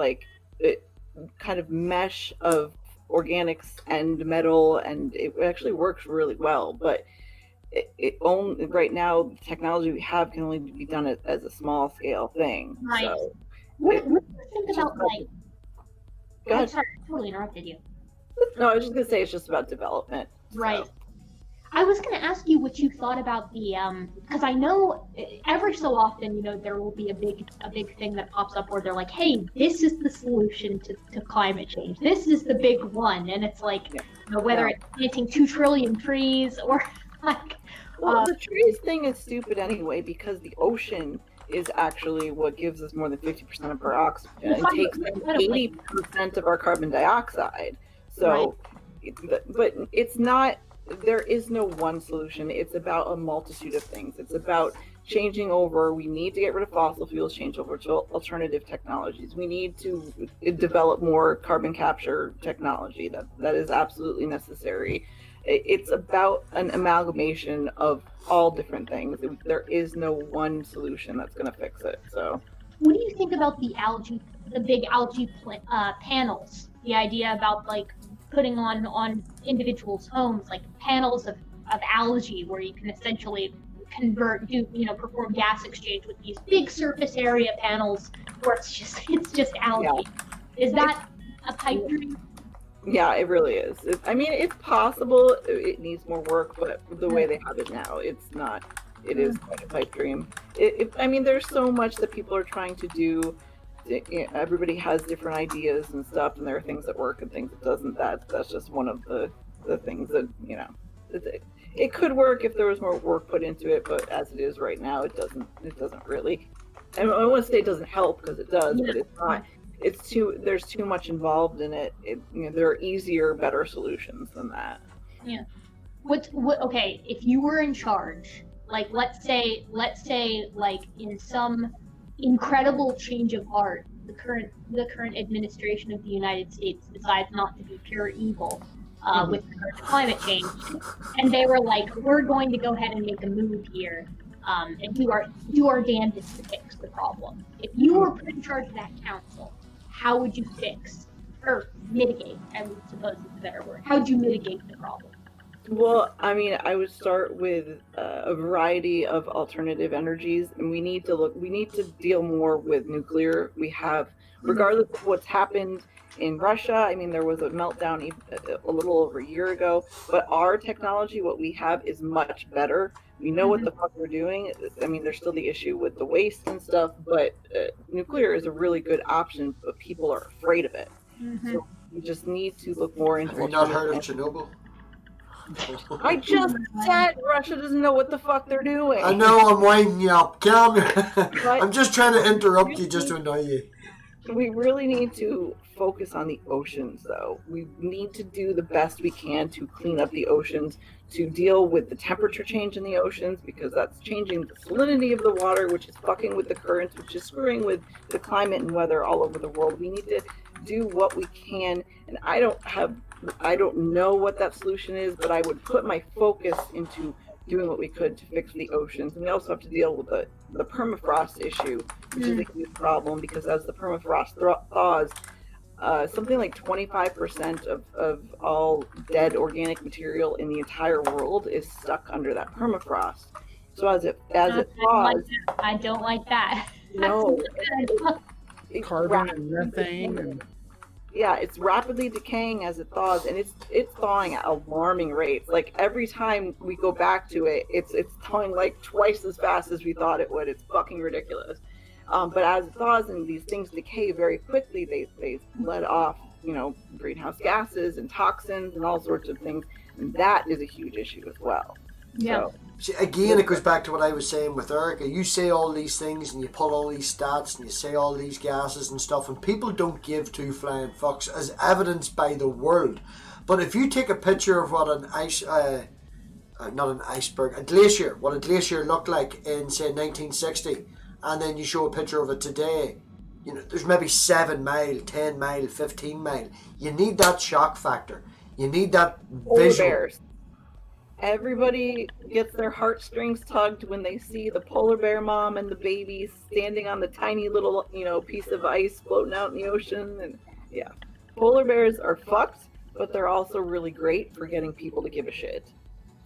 like kind of mesh of organics and metal, and it actually works really well. But it only right now the technology we have can only be done as a small scale thing. Right. So what do you think about like? Go ahead. Sorry, I totally interrupted you. No, I was just gonna say it's just about development. Right. So. I was going to ask you what you thought about the because I know every so often, you know, there will be a big thing that pops up where they're like, hey, this is the solution to climate change. This is the big one, and it's like, you know, whether it's planting 2 trillion trees or like. Well, the trees thing is stupid anyway, because the ocean is actually what gives us more than 50% of our oxygen and takes 80% of our carbon dioxide. So, but it's not. There is no one solution. It's about a multitude of things. It's about changing over. We need to get rid of fossil fuels, change over to alternative technologies. We need to develop more carbon capture technology. That is absolutely necessary. It's about an amalgamation of all different things. There is no one solution that's going to fix it. So, what do you think about the big algae panels? The idea about like putting on individuals' homes like panels of algae, where you can essentially perform gas exchange with these big surface area panels where it's just algae. Yeah. Is that a pipe dream? Yeah, it really is. I mean, it's possible. It needs more work, but the way they have it now, it's not. It is quite a pipe dream. I mean, there's so much that people are trying to do. Everybody has different ideas and stuff, and there are things that work and things that doesn't. That's just one of the things that, you know, it could work if there was more work put into it, but as it is right now, it doesn't really. And I want to say it doesn't help, because it does, but it's not. There's too much involved in it. There are easier, better solutions than that. Yeah. Okay, if you were in charge, like let's say like in some incredible change of heart, the current administration of the United States decides not to be pure evil with regard to climate change, and they were like, we're going to go ahead and make a move here and do our damnedest to fix the problem. If you were put in charge of that council, how would you fix or mitigate? I would suppose is a better word. How would you mitigate the problem? Well, I mean, I would start with a variety of alternative energies, and we need to deal more with nuclear. We have, regardless of what's happened in Russia, I mean, there was a meltdown a little over a year ago, but our technology, what we have, is much better. We know what the fuck we're doing. I mean, there's still the issue with the waste and stuff, but nuclear is a really good option, but people are afraid of it. So we just need to look more into. Have you not heard of Chernobyl? I just said Russia doesn't know what the fuck they're doing. I know, I'm winding you up. Calm I'm just trying to interrupt you just to annoy you. We really need to focus on the oceans, though. We need to do the best we can to clean up the oceans, to deal with the temperature change in the oceans, because that's changing the salinity of the water, which is fucking with the currents, which is screwing with the climate and weather all over the world. We need to do what we can, and I don't know what that solution is, but I would put my focus into doing what we could to fix the oceans. And we also have to deal with the permafrost issue, which is a huge problem, because as the permafrost thaws, something like 25% of all dead organic material in the entire world is stuck under that permafrost. So as it thaws, I don't like that. No, carbon and methane and. Yeah, it's rapidly decaying as it thaws, and it's thawing at alarming rates. Like every time we go back to it, it's thawing like twice as fast as we thought it would. It's fucking ridiculous. But as it thaws and these things decay very quickly, they let off, greenhouse gases and toxins and all sorts of things, and that is a huge issue as well. Yeah. So, see, again, it goes back to what I was saying with Erica. You say all these things and you pull all these stats and you say all these gases and stuff, and people don't give two flying fucks, as evidenced by the world. But if you take a picture of what a glacier, what a glacier looked like in, say, 1960, and then you show a picture of it today, there's maybe 7 mile, 10 mile, 15 mile. You need that shock factor. You need that visual. Bears. everybody gets their heartstrings tugged when they see the polar bear mom and the baby standing on the tiny little, piece of ice floating out in the ocean. And yeah, polar bears are fucked, but they're also really great for getting people to give a shit.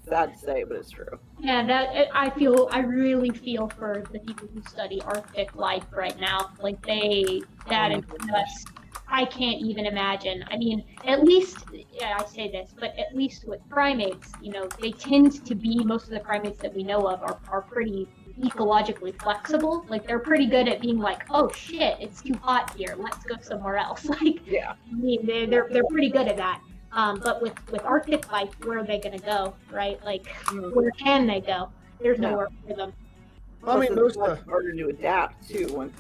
Sad to say, but it's true. Yeah, I really feel for the people who study Arctic life right now. Like is just, I can't even imagine. I mean, at least, I say this, but at least with primates, they tend to be, most of the primates that we know of are pretty ecologically flexible. Like, they're pretty good at being like, oh shit, it's too hot here, let's go somewhere else. Like, yeah, I mean, they're pretty good at that. But with Arctic life, where are they going to go, right? Like, where can they go? There's nowhere for them. Well, I mean, it's harder to adapt too when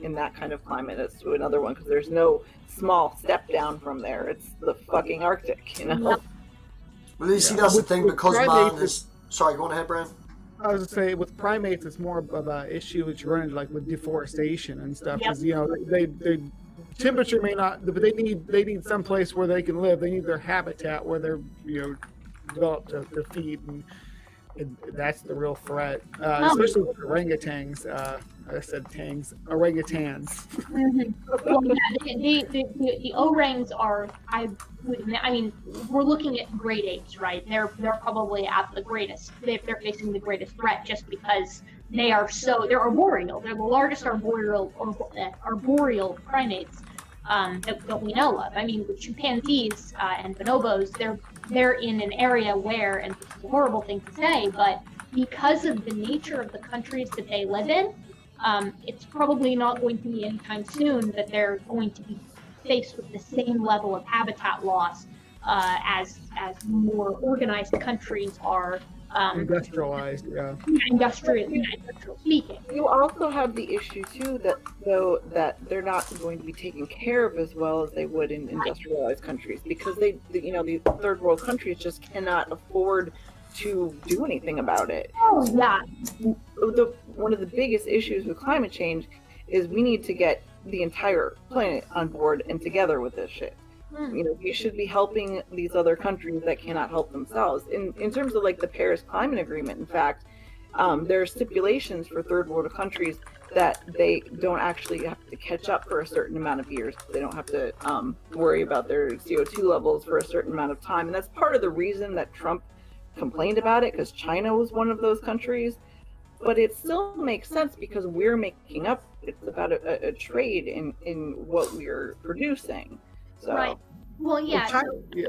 in that kind of climate as to another one, because there's no small step down from there. It's the fucking Arctic, Yep. Well, you see, that's the thing, because man is... Sorry, go on ahead, Brian. I was gonna say, with primates, it's more of an issue that you run into, like with deforestation and stuff, because they temperature may not, but they need some place where they can live. They need their habitat where they're developed to feed, and that's the real threat, especially with orangutans. I said orangutans. Mm-hmm. Well, yeah, the orangs are, I mean, we're looking at great apes, right? They're probably at the greatest. They're facing the greatest threat just because they're arboreal. They're the largest arboreal primates that we know of. I mean, with chimpanzees and bonobos, they're in an area where, and it's a horrible thing to say, but because of the nature of the countries that they live in, it's probably not going to be anytime soon that they're going to be faced with the same level of habitat loss as more organized countries are. Industrialized, yeah. Industrial speaking. You also have the issue too that they're not going to be taken care of as well as they would in industrialized countries, because these third world countries just cannot afford to do anything about it. Oh yeah. One of the biggest issues with climate change is we need to get the entire planet on board and together with this shit. We should be helping these other countries that cannot help themselves. In terms of like the Paris Climate Agreement, in fact, there are stipulations for third world countries that they don't actually have to catch up for a certain amount of years. They don't have to worry about their CO2 levels for a certain amount of time. And that's part of the reason that Trump complained about it, because China was one of those countries. But it still makes sense because we're making up. It's about a trade in what we're producing. So. Right. Well, yeah. Yeah.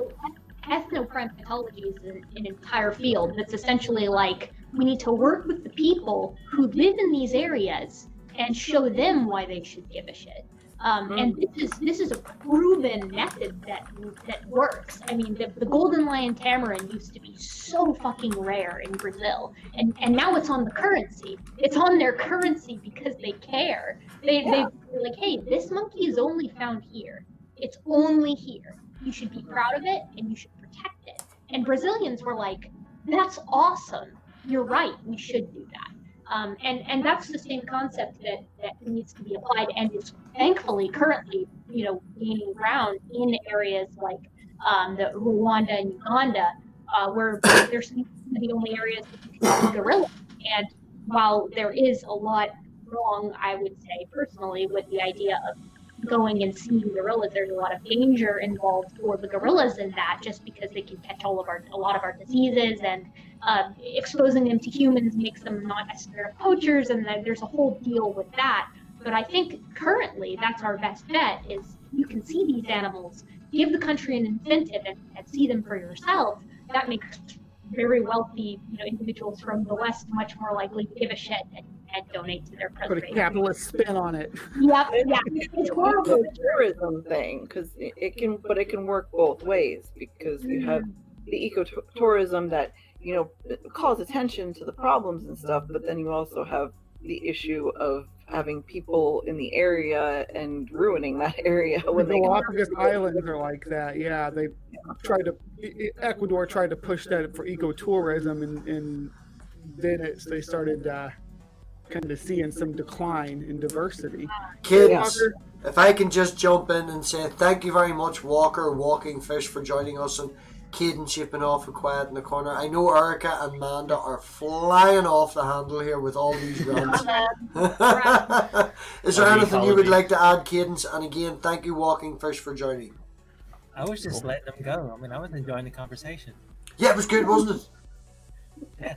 Ethnoprimatology is an entire field that's essentially like, we need to work with the people who live in these areas and show them why they should give a shit. And this is a proven method that works. I mean, the golden lion tamarin used to be so fucking rare in Brazil, and now it's on the currency. It's on their currency because they care. They're like, hey, this monkey is only found here. It's only here. You should be proud of it and you should protect it. And Brazilians were like, that's awesome. You're right. We should do that. And that's the same concept that needs to be applied and is thankfully currently, gaining ground in areas like the Rwanda and Uganda, where there's the only areas that you can see gorillas. And while there is a lot wrong, I would say personally, with the idea of going and seeing gorillas, there's a lot of danger involved for the gorillas in that, just because they can catch a lot of our diseases, and exposing them to humans makes them not necessarily poachers, and there's a whole deal with that. But I think currently that's our best bet, is you can see these animals, give the country an incentive and see them for yourself. That makes very wealthy individuals from the West much more likely to give a shit and donate to their Put a preservation. capitalist spin on it. Yep, yeah, it's horrible. It's a tourism thing, because it can work both ways, because you have the ecotourism that calls attention to the problems and stuff, but then you also have the issue of having people in the area and ruining that area when The Galapagos Islands are like that. Yeah, Ecuador tried to push that for ecotourism, and then they started kind of seeing some decline in diversity. Kids, if I can just jump in and say thank you very much, Walking Fish, for joining us. And Cadence, you've been awful quiet in the corner. I know Erica and Manda are flying off the handle here with all these rants. Is there anything you would like to add, Cadence? And again, thank you, Walking Fish, for joining. I was just letting them go. I mean, I was enjoying the conversation. Yeah, it was good, wasn't it? Yeah.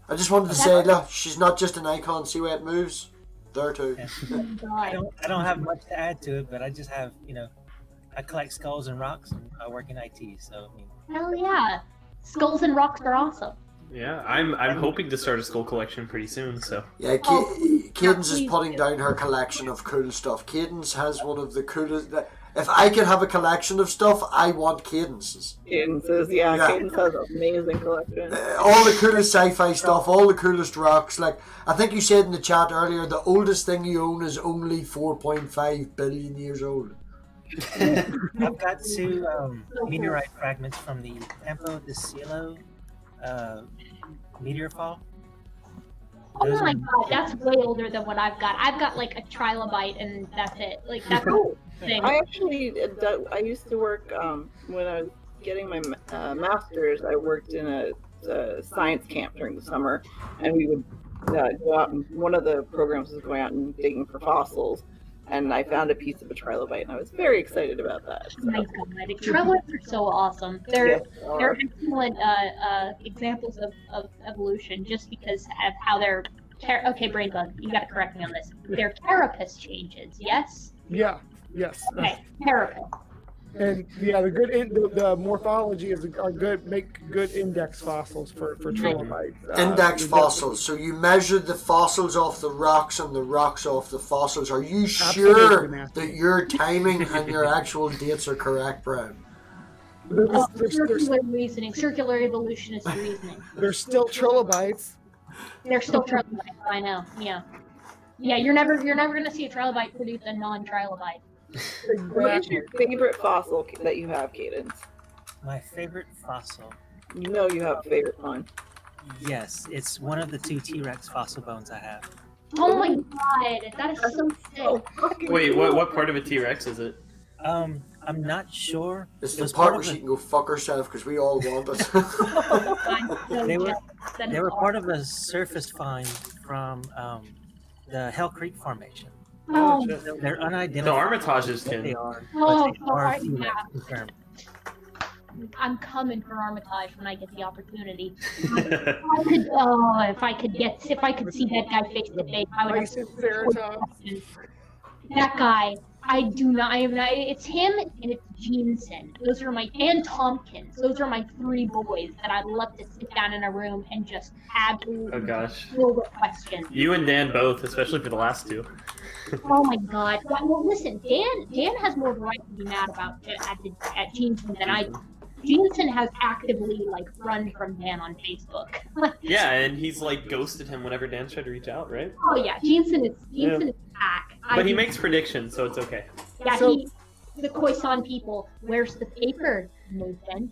I just wanted to say, look, she's not just an icon. See where it moves? There too. Yeah. I don't have much to add to it, but I just have, I collect skulls and rocks, and I work in IT. So I mean, Hell yeah, skulls and rocks are awesome. Yeah, I'm hoping to start a skull collection pretty soon. So yeah, Cadence is putting down her collection of cool stuff. Cadence has one of the coolest. If I could have a collection of stuff, I want Cadence's. Cadence's, yeah. Cadence has an amazing collection. All the coolest sci-fi stuff, all the coolest rocks. Like I think you said in the chat earlier, the oldest thing you own is only 4.5 billion years old. I've got two meteorite fragments from the Tempo de Cielo meteor fall. Oh my god, that's way older than what I've got. I've got like a trilobite and that's it. Like that's the thing. I used to work when I was getting my master's. I worked in a science camp during the summer, and we would go out. And one of the programs was going out and digging for fossils. And I found a piece of a trilobite, and I was very excited about that. So. Oh my god, trilobites are so awesome. They're excellent examples of evolution, just because of how they're. Okay, BrainBug, you got to correct me on this. They're carapace changes, yes? Yeah. Yes. Okay, carapace. And yeah, the morphology are good. Make good index fossils for trilobites. Index fossils. So you measure the fossils off the rocks and the rocks off the fossils. Are you sure that your timing and your actual dates are correct, Brian? Circular reasoning, circular evolutionist reasoning. They're still trilobites. They're still trilobites. I know. Yeah. Yeah. You're never gonna see a trilobite produce a non-trilobite. What is your favorite fossil that you have, Cadence? My favorite fossil. You know you have a favorite one. Yes, it's one of the two T-Rex fossil bones I have. Oh my god, that is so sick. Wait, what part of a T-Rex is it? I'm not sure. It's the part where she can go fuck herself because we all want it. They were part of a surface find from the Hell Creek Formation. Oh, they're unidentified. The Armitages can. They are. Oh, but they are yeah. confirmed. I'm coming for Armitage when I get the opportunity. If I could see that guy face to face, I would have. That guy, it's him and it's Jensen. Those are and Tompkins. Those are my three boys that I'd love to sit down in a room and just absolutely fill with questions. You and Dan both, especially for the last two. Oh my god. Well, listen, Dan has more right to be mad about at Jensen than I do. Jensen has actively run from Dan on Facebook. Yeah, and he's ghosted him whenever Dan's tried to reach out, right? Oh yeah, Jensen is back. But he makes predictions, so it's okay. Yeah, the Khoisan people. Where's the paper, Nathan?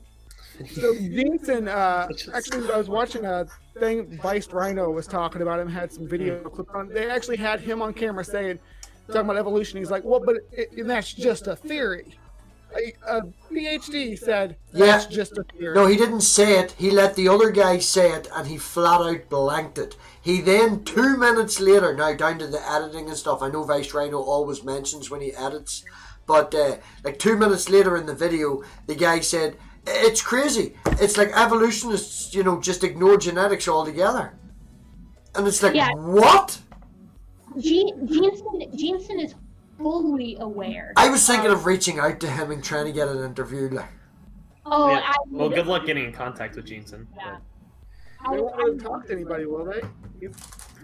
So Jensen, actually, I was watching a thing. Vice Rhino was talking about him. Had some video clip on. They actually had him on camera talking about evolution. He's like, "Well, but that's just a theory." A PhD said that's just a theory. No, he didn't say it. He let the other guy say it, and he flat out blanked it. He then 2 minutes later, now down to the editing and stuff. I know Vice Rhino always mentions when he edits, but 2 minutes later in the video, the guy said, "It's crazy. It's like evolutionists, just ignore genetics altogether." And it's like, what? Jensen is fully aware. I was thinking of reaching out to him and trying to get an interview. Oh, yeah. Well, good luck getting in contact with Jensen. Yeah. They won't let him talk to anybody, will they?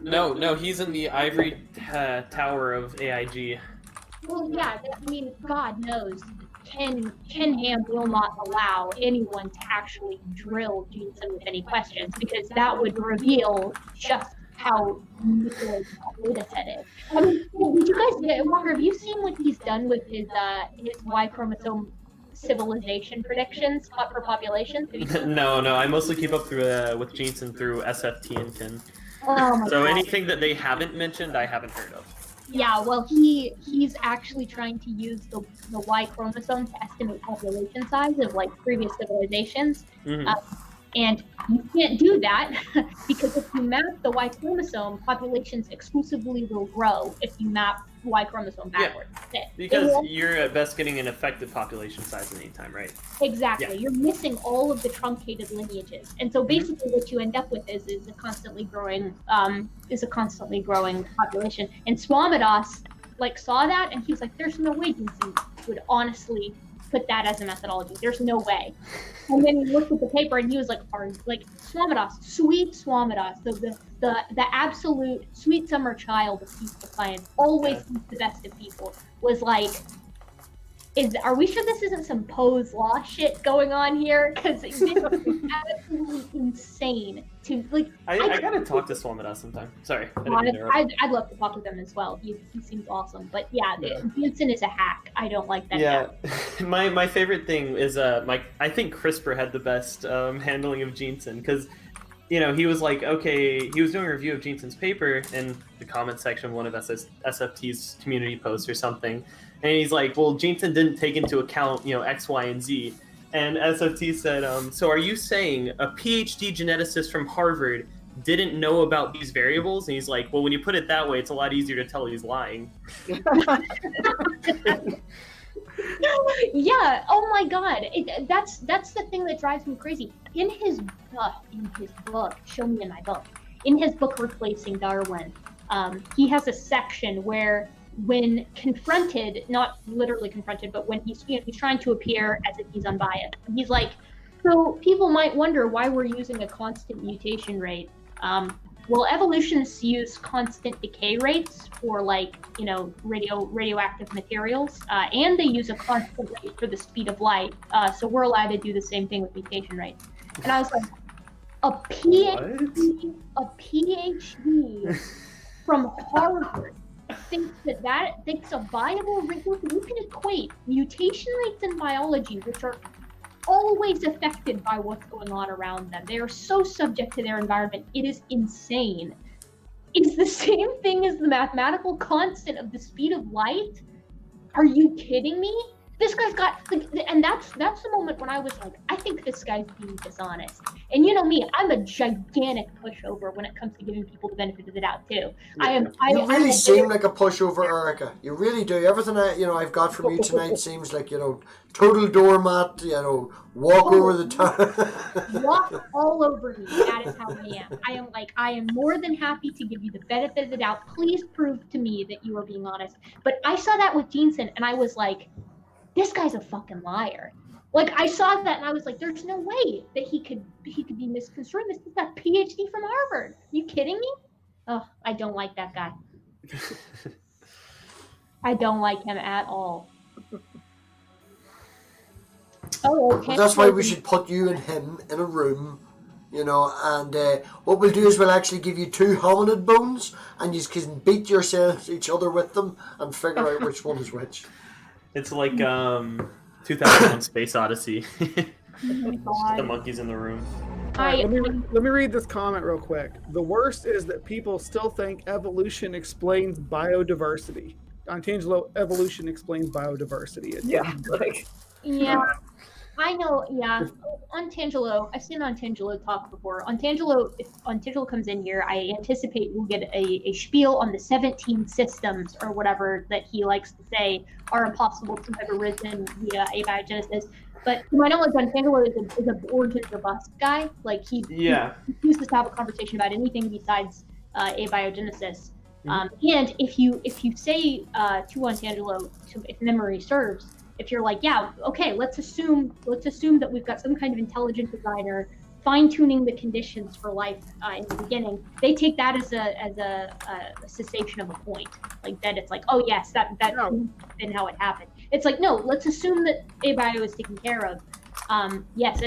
No, he's in the ivory tower of AIG. Well, yeah, God knows, Ken Ham will not allow anyone to actually drill Jensen with any questions, because that would reveal just how manipulated that data set is. I mean, did you guys, Walker, have you seen what he's done with his Y chromosome civilization predictions for populations? No, I mostly keep up with Jensen through SFT and Kin. Oh my so God. Anything that they haven't mentioned, I haven't heard of. Yeah, well, he's actually trying to use the Y chromosome to estimate population size of like previous civilizations. Mhm. And you can't do that because if you map the Y chromosome, populations exclusively will grow if you map Y chromosome backwards. Because you're at best getting an effective population size at any time, right? Exactly. Yeah. You're missing all of the truncated lineages. And so basically what you end up with is a constantly growing population. And Swamidass like saw that and he was like, there's no way Jensen would honestly put that as a methodology. There's no way. And then he looked at the paper and he was like, Swamidass, sweet Swamidass, the absolute sweet summer child of peaceful science, always sees the best of people, was like, are we sure this isn't some Poe's Law shit going on here? Because it's absolutely insane to like. I gotta talk to Swamidass sometime. Sorry. I'd love to talk to them as well. He seems awesome. But yeah, Jensen is a hack. I don't like that. Yeah, my favorite thing is I think CRISPR had the best handling of Jensen because. You know, he was like, okay, he was doing a review of Jensen's paper in the comment section of one of SFT's community posts or something. And he's like, well, Jensen didn't take into account, X, Y, and Z. And SFT said, so are you saying a PhD geneticist from Harvard didn't know about these variables? And he's like, well, when you put it that way, it's a lot easier to tell he's lying. Yeah. Oh my God. That's the thing that drives me crazy. In his book, show me in my book. In his book, Replacing Darwin, he has a section where, when confronted, not literally confronted, but when he's trying to appear as if he's unbiased, he's like, so people might wonder why we're using a constant mutation rate. Well, evolutionists use constant decay rates for radioactive materials, and they use a constant rate for the speed of light. So we're allowed to do the same thing with mutation rates. And I was like, a PhD from Harvard thinks a viable rate. You can equate mutation rates in biology, which are always affected by what's going on around them. They are so subject to their environment. It is insane. It's the same thing as the mathematical constant of the speed of light. Are you kidding me? This guy's got, and that's the moment when I was like, I think this guy's being dishonest. And you know me, I'm a gigantic pushover when it comes to giving people the benefit of the doubt too. You really seem like a pushover, Erica. You really do. Everything I've got from you tonight seems like total doormat. Walk over the top. Walk all over me. That is how I am. I am more than happy to give you the benefit of the doubt. Please prove to me that you are being honest. But I saw that with Jensen, and I was like, this guy's a fucking liar. Like, I saw that and I was like, there's no way that he could be misconstruing this. He's got a PhD from Harvard. Are you kidding me? Oh, I don't like that guy. I don't like him at all. Oh, okay. Well, that's why we should put you and him in a room, and what we'll do is we'll actually give you 2 hominid bones, and you can beat yourselves each other with them and figure out which one is which. It's like 2001 Space Odyssey. The monkeys in the room. Let me read this comment real quick. The worst is that people still think evolution explains biodiversity. Antangelo, evolution explains biodiversity. Yeah. Yeah. I know, yeah. Antangelo, I've seen Antangelo talk before. If Antangelo comes in here, I anticipate we'll get a spiel on the 17 systems or whatever that he likes to say are impossible to have arisen via abiogenesis. But to my knowledge, Antangelo is a origin robust guy. Like he refuses to have a conversation about anything besides abiogenesis. And if you say to Antangelo, if memory serves, if you're like, yeah, okay, let's assume that we've got some kind of intelligent designer fine-tuning the conditions for life in the beginning, they take that as a cessation of a point. Like that, it's like, oh yes, that's been how it happened. It's like, no, let's assume that abio is taken care of. Yes,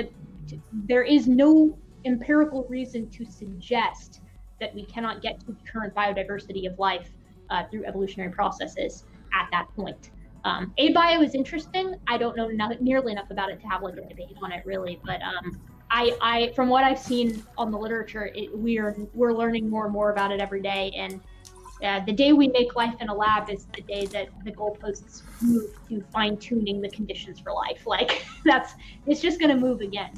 there is no empirical reason to suggest that we cannot get to the current biodiversity of life through evolutionary processes at that point. Abio is interesting. I don't know nearly enough about it to have like a debate on it really, but I from what I've seen on the literature, we're learning more and more about it every day, and The day we make life in a lab is the day that the goalposts move to fine-tuning the conditions for life. Like it's just going to move again.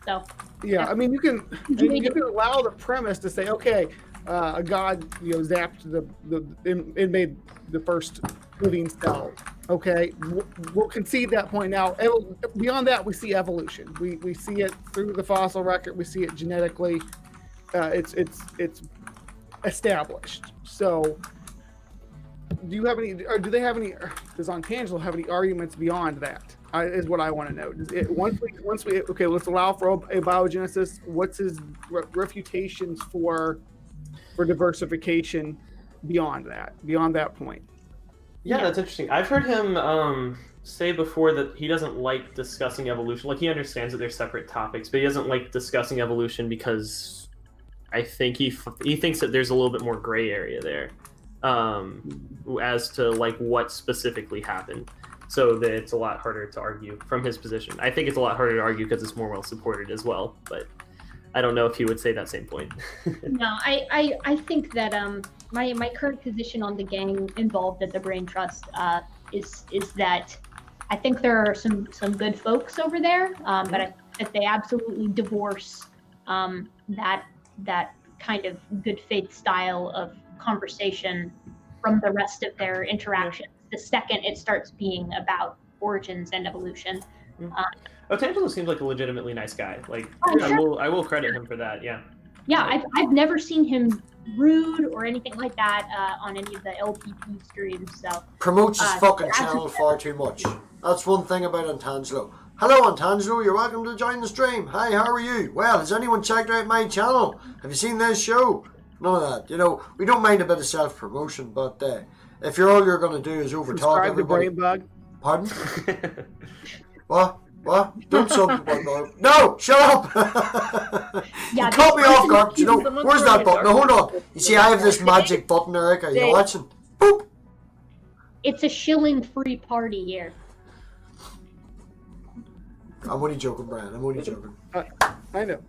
So. Yeah, I mean, you can allow the premise to say, okay, a god, zapped and made the first living cell. Okay, we'll concede that point now. Beyond that, we see evolution. We see it through the fossil record. We see it genetically. It's established. So, do you have any, or do they have any? Does Ontangelo have any arguments beyond that? Is what I want to know. Once we okay, let's allow for abiogenesis. What's his refutations for diversification beyond that point? Yeah, that's interesting. I've heard him say before that he doesn't like discussing evolution. Like, he understands that they're separate topics, but he doesn't like discussing evolution because I think he thinks that there's a little bit more gray area there as to like what specifically happened. So that it's a lot harder to argue from his position. I think it's a lot harder to argue because it's more well supported as well. But I don't know if he would say that same point. No, I think that my current position on the gang involved at the Brain Trust is that I think there are some good folks over there, but that they absolutely divorce that kind of good faith style of conversation from the rest of their interactions. The second it starts being about origins and evolution. Otangelo seems like a legitimately nice guy. Like, sure. I will credit him for that. Yeah. Yeah, I've never seen him rude or anything like that on any of the LPP streams. So promotes his fucking channel far too much. That's one thing about Ontangelo. Hello, Ontangelo. You're welcome to join the stream. Hi, how are you? Well, has anyone checked out my channel? Have you seen this show? None of that. We don't mind a bit of self-promotion, but if all you're going to do is overtalk everybody... Subscribe to BrainBug. Pardon? What? Don't sub. No, shut up! You cut me off, garbage. Where's that button? No, hold on. You see, I have this magic button, Eric. Are you watching? Boop! It's a shilling-free party here. I'm only joking, Brian. I'm only joking. I know.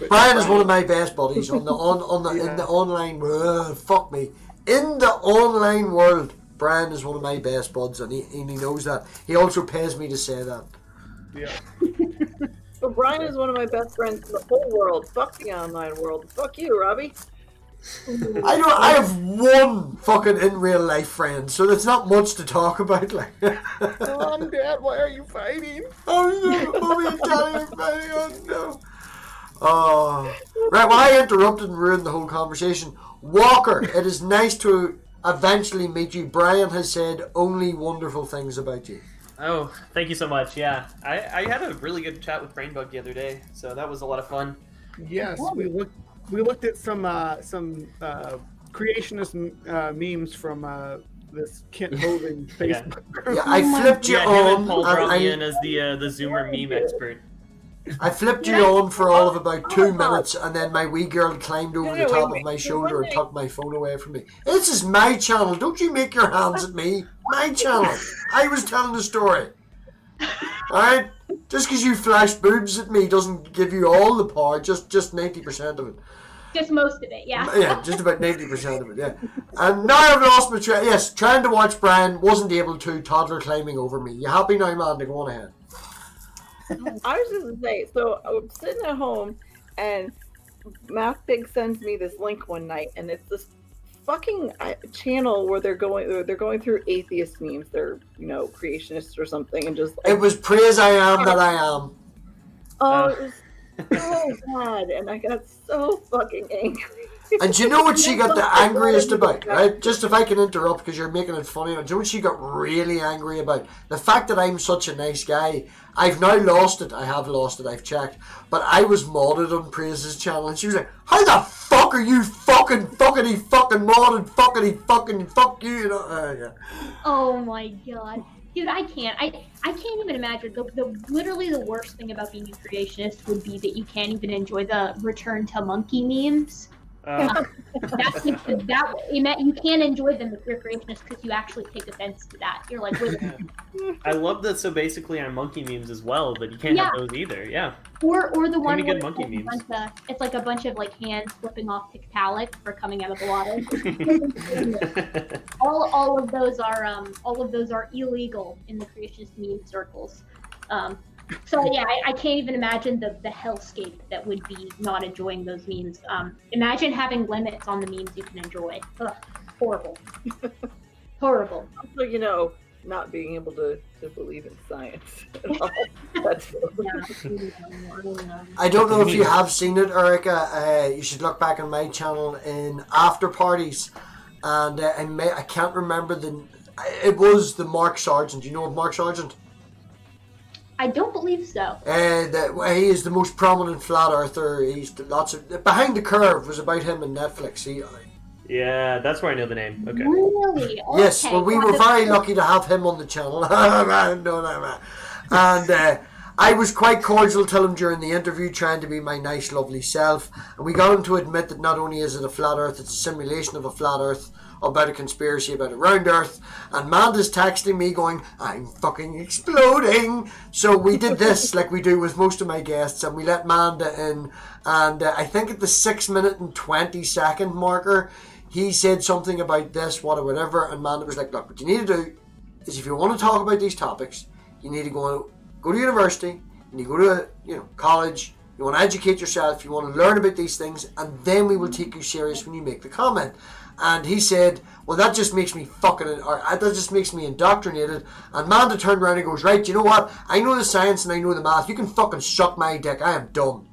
Brian is one of my best buddies in the online world. Fuck me. In the online world, Brian is one of my best buds, and he knows that. He also pays me to say that. Yeah. But Brian is one of my best friends in the whole world. Fuck the online world. Fuck you, Robbie. I have one fucking in real life friend, so there's not much to talk about. Like, Mom, Dad, why are you fighting? Oh no, Mommy and Daddy are fighting. Oh no. Right, well, I interrupted and ruined the whole conversation. Walker, it is nice to eventually meet you. Brian has said only wonderful things about you. Oh, thank you so much. Yeah, I had a really good chat with BrainBug the other day, so that was a lot of fun. Yes, we looked at some creationist memes from this Kent Hovind Facebook group. Yeah, I flipped you him on. and Paul brought me in as the Zoomer meme expert. I flipped you on for all of about 2 minutes, and then my wee girl climbed over the top of my shoulder and took my phone away from me. This is my channel. Don't you make your hands at me. My channel. I was telling the story. Alright? Just because you flashed boobs at me doesn't give you all the power, just 90% of it. Just most of it, yeah. Yeah, just about 90% of it, yeah. And now I've lost my train. Yes, trying to watch Brian, wasn't able to, toddler climbing over me. You happy now, man? Go on ahead. I was just going to say, so I'm sitting at home, and MathPig sends me this link one night, and it's this fucking channel where they're going through atheist memes. They're, creationists or something, and just... It was praise I am that I am. Oh, it was so bad, and I got so fucking angry. And do you know what she got the angriest about, right? Just if I can interrupt because you're making it funny. Do you know what she got really angry about? The fact that I'm such a nice guy. I've now lost it. I have lost it. I've checked. But I was modded on Praise's channel, and she was like, how the fuck are you fucking modded, fuck you, yeah. Oh my god. Dude, I can't even imagine. Literally the worst thing about being a creationist would be that you can't even enjoy the return to monkey memes. That's you can't enjoy them if you're creationist because you actually take offense to that. You're like, wait. I love that. So basically, on monkey memes as well, but you can't have those either. Yeah. Or the one Good where monkey memes. it's like a bunch of like hands flipping off Tiktaalik for coming out of the water. all of those are illegal in the creationist meme circles. So yeah, I can't even imagine the hellscape that would be not enjoying those memes. Imagine having limits on the memes you can enjoy. Ugh, horrible. Horrible. Also, not being able to believe in science at all. That's I don't know if you have seen it, Erica. You should look back on my channel in Afterparties, and I can't remember it was the Mark Sargent. Do you know of Mark Sargent? I don't believe so. He is the most prominent flat earther. He's Behind the Curve was about him in Netflix. Yeah, that's where I know the name. Okay. Really? Okay. Yes, well, we were very lucky to have him on the channel. And I was quite cordial to him during the interview, trying to be my nice, lovely self. And we got him to admit that not only is it a flat earth, it's a simulation of a flat earth, about a conspiracy about a round earth. And Manda's texting me going, I'm fucking exploding. So we did this like we do with most of my guests, and we let Manda in. And I think at the 6-minute and 20-second marker, he said something about this, whatever, and Manda was like, look, what you need to do is if you want to talk about these topics, you need to go to university, and you go to college, you want to educate yourself, you want to learn about these things, and then we will take you serious when you make the comment. And he said, well, that just makes me that just makes me indoctrinated. And Manda turned around and goes, right, you know what? I know the science and I know the math. You can fucking suck my dick. I am dumb.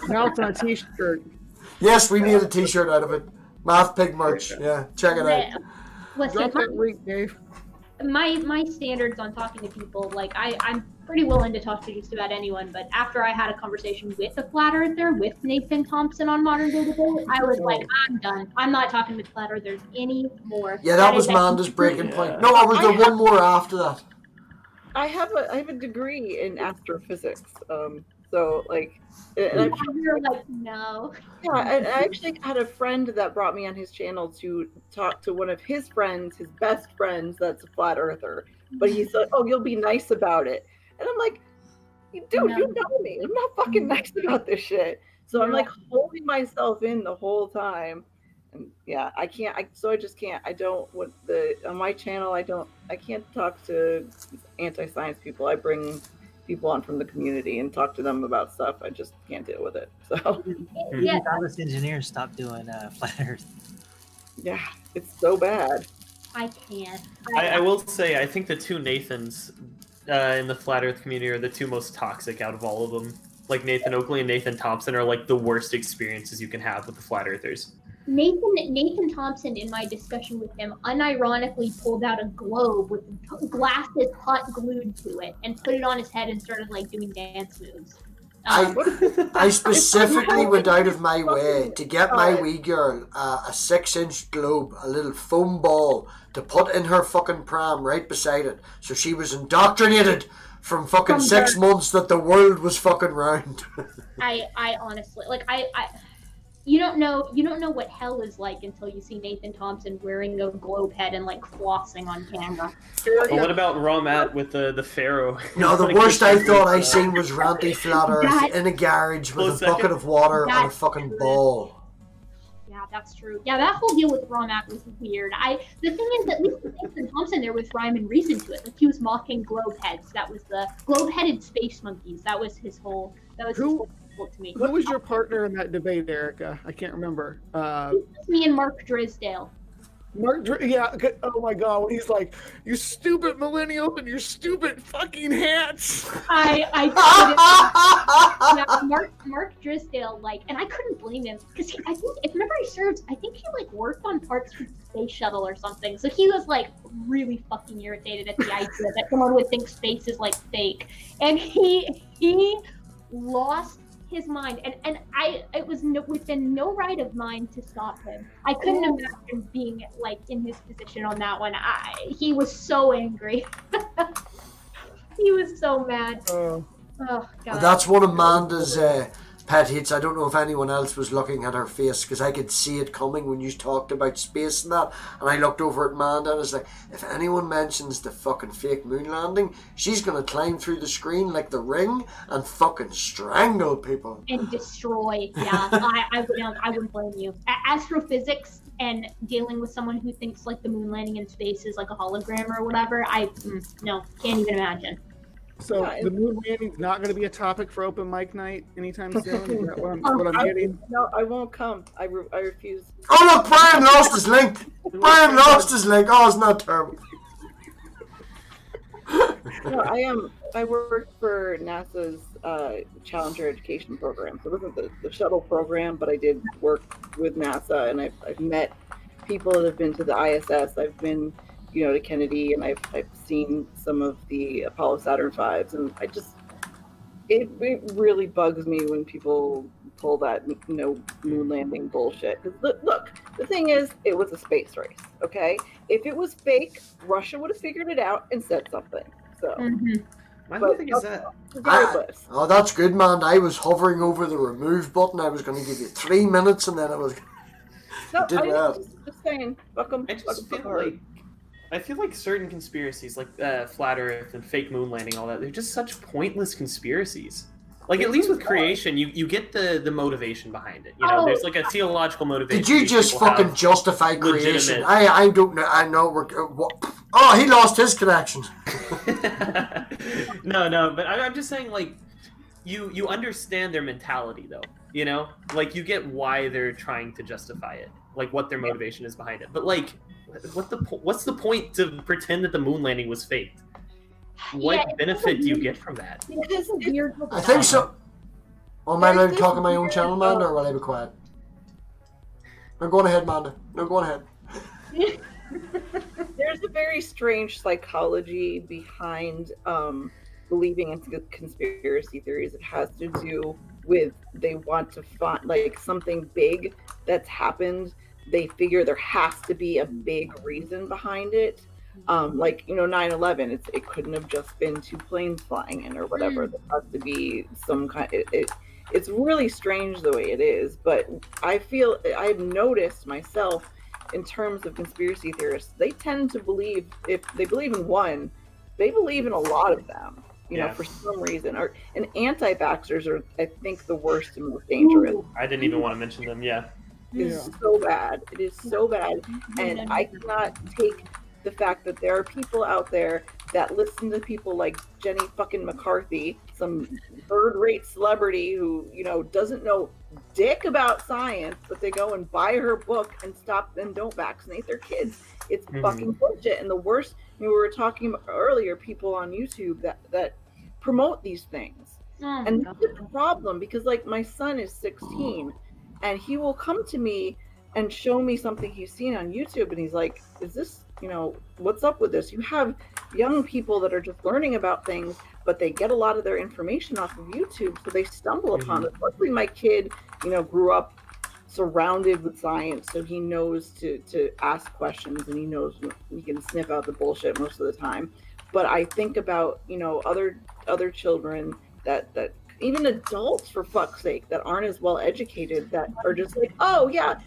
Now it's on a t-shirt. Yes, we made a t-shirt out of it. MathPig merch. Yeah, check it out. Listen, Drop that link, Dave. my standards on talking to people, like I'm pretty willing to talk to just about anyone, but after I had a conversation with a flat earther, with Nathan Thompson on Modern Day Debate, I was like, I'm done. I'm not talking with flat earthers anymore. Yeah, that was Manda's breaking point. No, I was the one more after that. I have a degree in astrophysics. So like, and you're like, no. Yeah, I actually had a friend that brought me on his channel to talk to one of his friends, his best friends, that's a flat earther. But he said, "Oh, you'll be nice about it," and I'm like, "Dude, you know me. I'm not fucking nice about this shit." So I'm like holding myself in the whole time, and yeah, I can't. I just can't. I don't. On my channel, I can't talk to anti-science people. I bring people on from the community and talk to them about stuff. I just can't deal with it. So Yeah. All this engineers stop doing flat Earth. yeah, it's so bad. I can't. I will say, I think the two Nathans in the flat Earth community are the two most toxic out of all of them. Like Nathan Oakley and Nathan Thompson are like the worst experiences you can have with the flat Earthers. Nathan Thompson, in my discussion with him, unironically pulled out a globe with glasses hot glued to it and put it on his head and started like doing dance moves. I specifically went out of my way to get my wee girl a 6-inch globe, a little foam ball to put in her fucking pram right beside it, so she was indoctrinated from fucking 6 months that the world was fucking round. I honestly, like, you don't know what hell is like until you see Nathan Thompson wearing a globe head and like flossing on camera. Well, what about Raw Matt with the Pharaoh? No, the worst I thought I seen was Ranty Flat Earth in a garage with a bucket of water and a fucking ball. Yeah, that's true. Yeah, that whole deal with Raw Matt was weird. The thing is, at least with Nathan Thompson, there was rhyme and reason to it. Like, he was mocking globe heads. That was the globe-headed space monkeys. That was his whole. His whole to me. Who was your partner in that debate, Erica? I can't remember. Me and Mark Drisdale. Yeah. Oh my God. When he's like, "You stupid millennials and your stupid fucking hats." Yeah, Mark Drisdale, like, and I couldn't blame him because I think, if memory serves, I think he like worked on parts for the space shuttle or something. So he was like really fucking irritated at the idea that someone would think space is like fake, and he lost his mind, and it was within no right of mine to stop him. I couldn't imagine being like in his position on that one. He was so angry. He was so mad. Oh God. That's one of Manda's Pet hates. I don't know if anyone else was looking at her face because I could see it coming when you talked about space and that. And I looked over at Amanda and I was like, if anyone mentions the fucking fake moon landing, she's gonna climb through the screen like the Ring and fucking strangle people and destroy. Yeah, I wouldn't blame you. Astrophysics and dealing with someone who thinks like the moon landing in space is like a hologram or whatever. No, can't even imagine. So Yeah, the moon landing's not going to be a topic for open mic night anytime soon. Is that what I'm getting? No, I won't come. I refuse. Oh look, Brian lost his link. Brian lost his link. Oh, it's not terrible. No, I work for NASA's Challenger Education Program. So it wasn't the shuttle program, but I did work with NASA, and I've met people that have been to the ISS. I've been, to Kennedy, and I've seen some of the Apollo Saturn V's, and it really bugs me when people pull that moon landing bullshit. Because look, the thing is, it was a space race. Okay, if it was fake, Russia would have figured it out and said something. So. My whole thing is that. Oh, that's good, man. I was hovering over the remove button. I was going to give you 3 minutes, and then it was. No, just saying. Welcome. I feel like certain conspiracies, like Flat Earth and fake moon landing, all that, they're just such pointless conspiracies. Like, at least with creation, you get the motivation behind it. There's like a theological motivation. Did you just fucking justify creation? I don't know. I know. Oh, he lost his connection. No, but I'm just saying, like, you understand their mentality, though. Like, you get why they're trying to justify it, like what their motivation is behind it. But like, what's the point to pretend that the moon landing was faked? What benefit do you get from that? I think so. Am I allowed to talk on my own channel, Amanda, or will I be quiet? No, go on ahead, Amanda. No, go on ahead. There's a very strange psychology behind believing in conspiracy theories. It has to do with they want to find like something big that's happened. They figure there has to be a big reason behind it. 9/11, it couldn't have just been two planes flying in or whatever. There has to be some kind. It's really strange the way it is, but I've noticed myself in terms of conspiracy theorists, they tend to believe, if they believe in one, they believe in a lot of them. For some reason. And anti-vaxxers are, I think, the worst and most dangerous. I didn't even want to mention them. Yeah. It's so bad. It is so bad, and I cannot take the fact that there are people out there that listen to people like Jenny fucking McCarthy, some third-rate celebrity who, doesn't know dick about science, but they go and buy her book and don't vaccinate their kids. It's fucking bullshit. And the worst, we were talking about earlier, people on YouTube that promote these things. And that's the problem, because like my son is 16 and he will come to me and show me something he's seen on YouTube, and he's like, is this, what's up with this? You have young people that are just learning about things, but they get a lot of their information off of YouTube, so they stumble upon it. Luckily, my kid, grew up surrounded with science, so he knows to ask questions, and he knows he can sniff out the bullshit most of the time. But I think about, other children that even adults, for fuck's sake, that aren't as well educated, that are just like, oh yeah,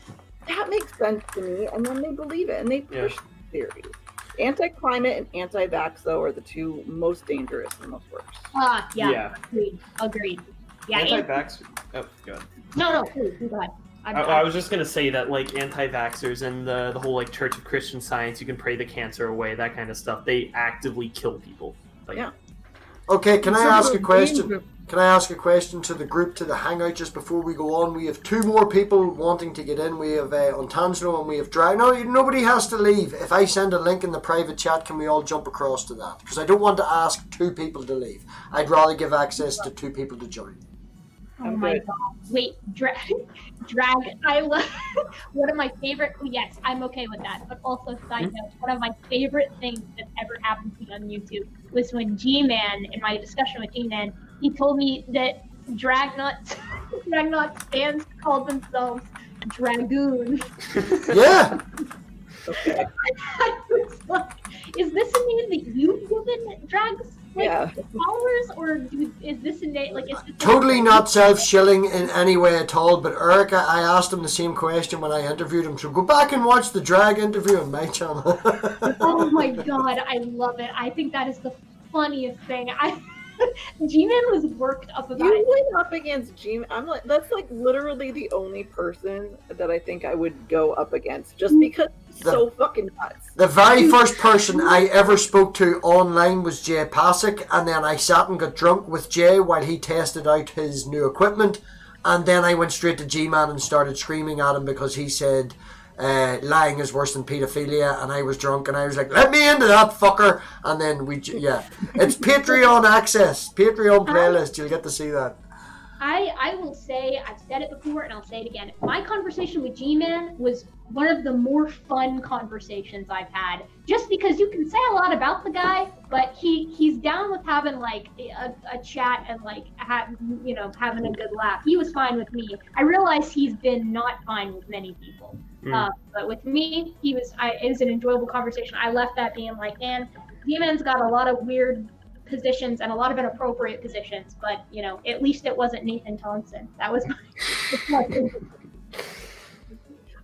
that makes sense to me, and then they believe it and they push theories. Anti-climate and anti-vax, though, are the two most dangerous and most worst. Yeah. Agreed. Yeah. Anti-vax. Oh, go ahead. No, please go ahead. I was just gonna say that, like, anti-vaxxers and the whole like Church of Christian Science, you can pray the cancer away, that kind of stuff. They actively kill people. Okay, can I ask a question? Can I ask a question to the group, to the hangout, just before we go on? We have two more people wanting to get in. We have Ontangelo and we have Drag. No, nobody has to leave. If I send a link in the private chat, can we all jump across to that? Because I don't want to ask two people to leave. I'd rather give access to two people to join. Oh my god. Wait, drag. I love one of my favorite. Yes, I'm okay with that. But also, side note, one of my favorite things that ever happened to me on YouTube was when G-Man, in my discussion with G-Man, he told me that Dragnot fans called themselves Dragoon. Yeah. Okay. I was like, is this a name that you've given drags Yeah. followers, or is this like is this Totally not self-shilling in any way at all, but Erica, I asked him the same question when I interviewed him, so go back and watch the drag interview on my channel. Oh my god, I love it. I think that is the funniest thing. G-Man was worked up about You it. went up against G. I'm like, that's like literally the only person that I think I would go up against, just because it's so fucking nuts. The very first person I ever spoke to online was Jay Pasick, and then I sat and got drunk with Jay while he tested out his new equipment, and then I went straight to G-Man and started screaming at him because he said lying is worse than pedophilia, and I was drunk and I was like, let me into that fucker, and then it's Patreon access, Patreon playlist, you'll get to see that. I will say, I've said it before and I'll say it again. My conversation with G-Man was one of the more fun conversations I've had. Just because you can say a lot about the guy, but he's down with having like a chat and like having a good laugh. He was fine with me. I realize he's been not fine with many people. But with me, it was an enjoyable conversation. I left that being like, man, G-Man's got a lot of weird positions and a lot of inappropriate positions, but at least it wasn't Nathan Thompson. That was my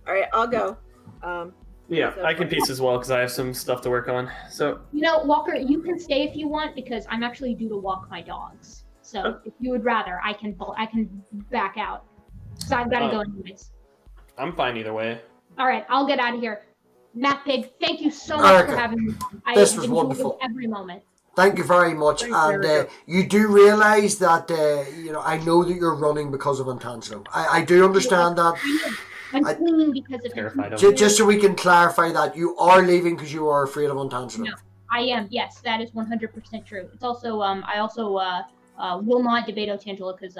All right, I'll go. Yeah, I can piece as well because I have some stuff to work on. So Walker, you can stay if you want because I'm actually due to walk my dogs. So if you would rather, I can back out. So I've got to go anyways. I'm fine either way. All right, I'll get out of here. MathPig, thank you so much for having me on. This was wonderful. Every moment. Thank you very much. And you do realise that, I know that you're running because of Antangelo. I do understand that. I'm clinging because of Terrified him. Just so we can clarify that, you are leaving because you are afraid of Antangelo. No, I am. Yes, that is 100% true. It's also, I also will not debate Antangelo because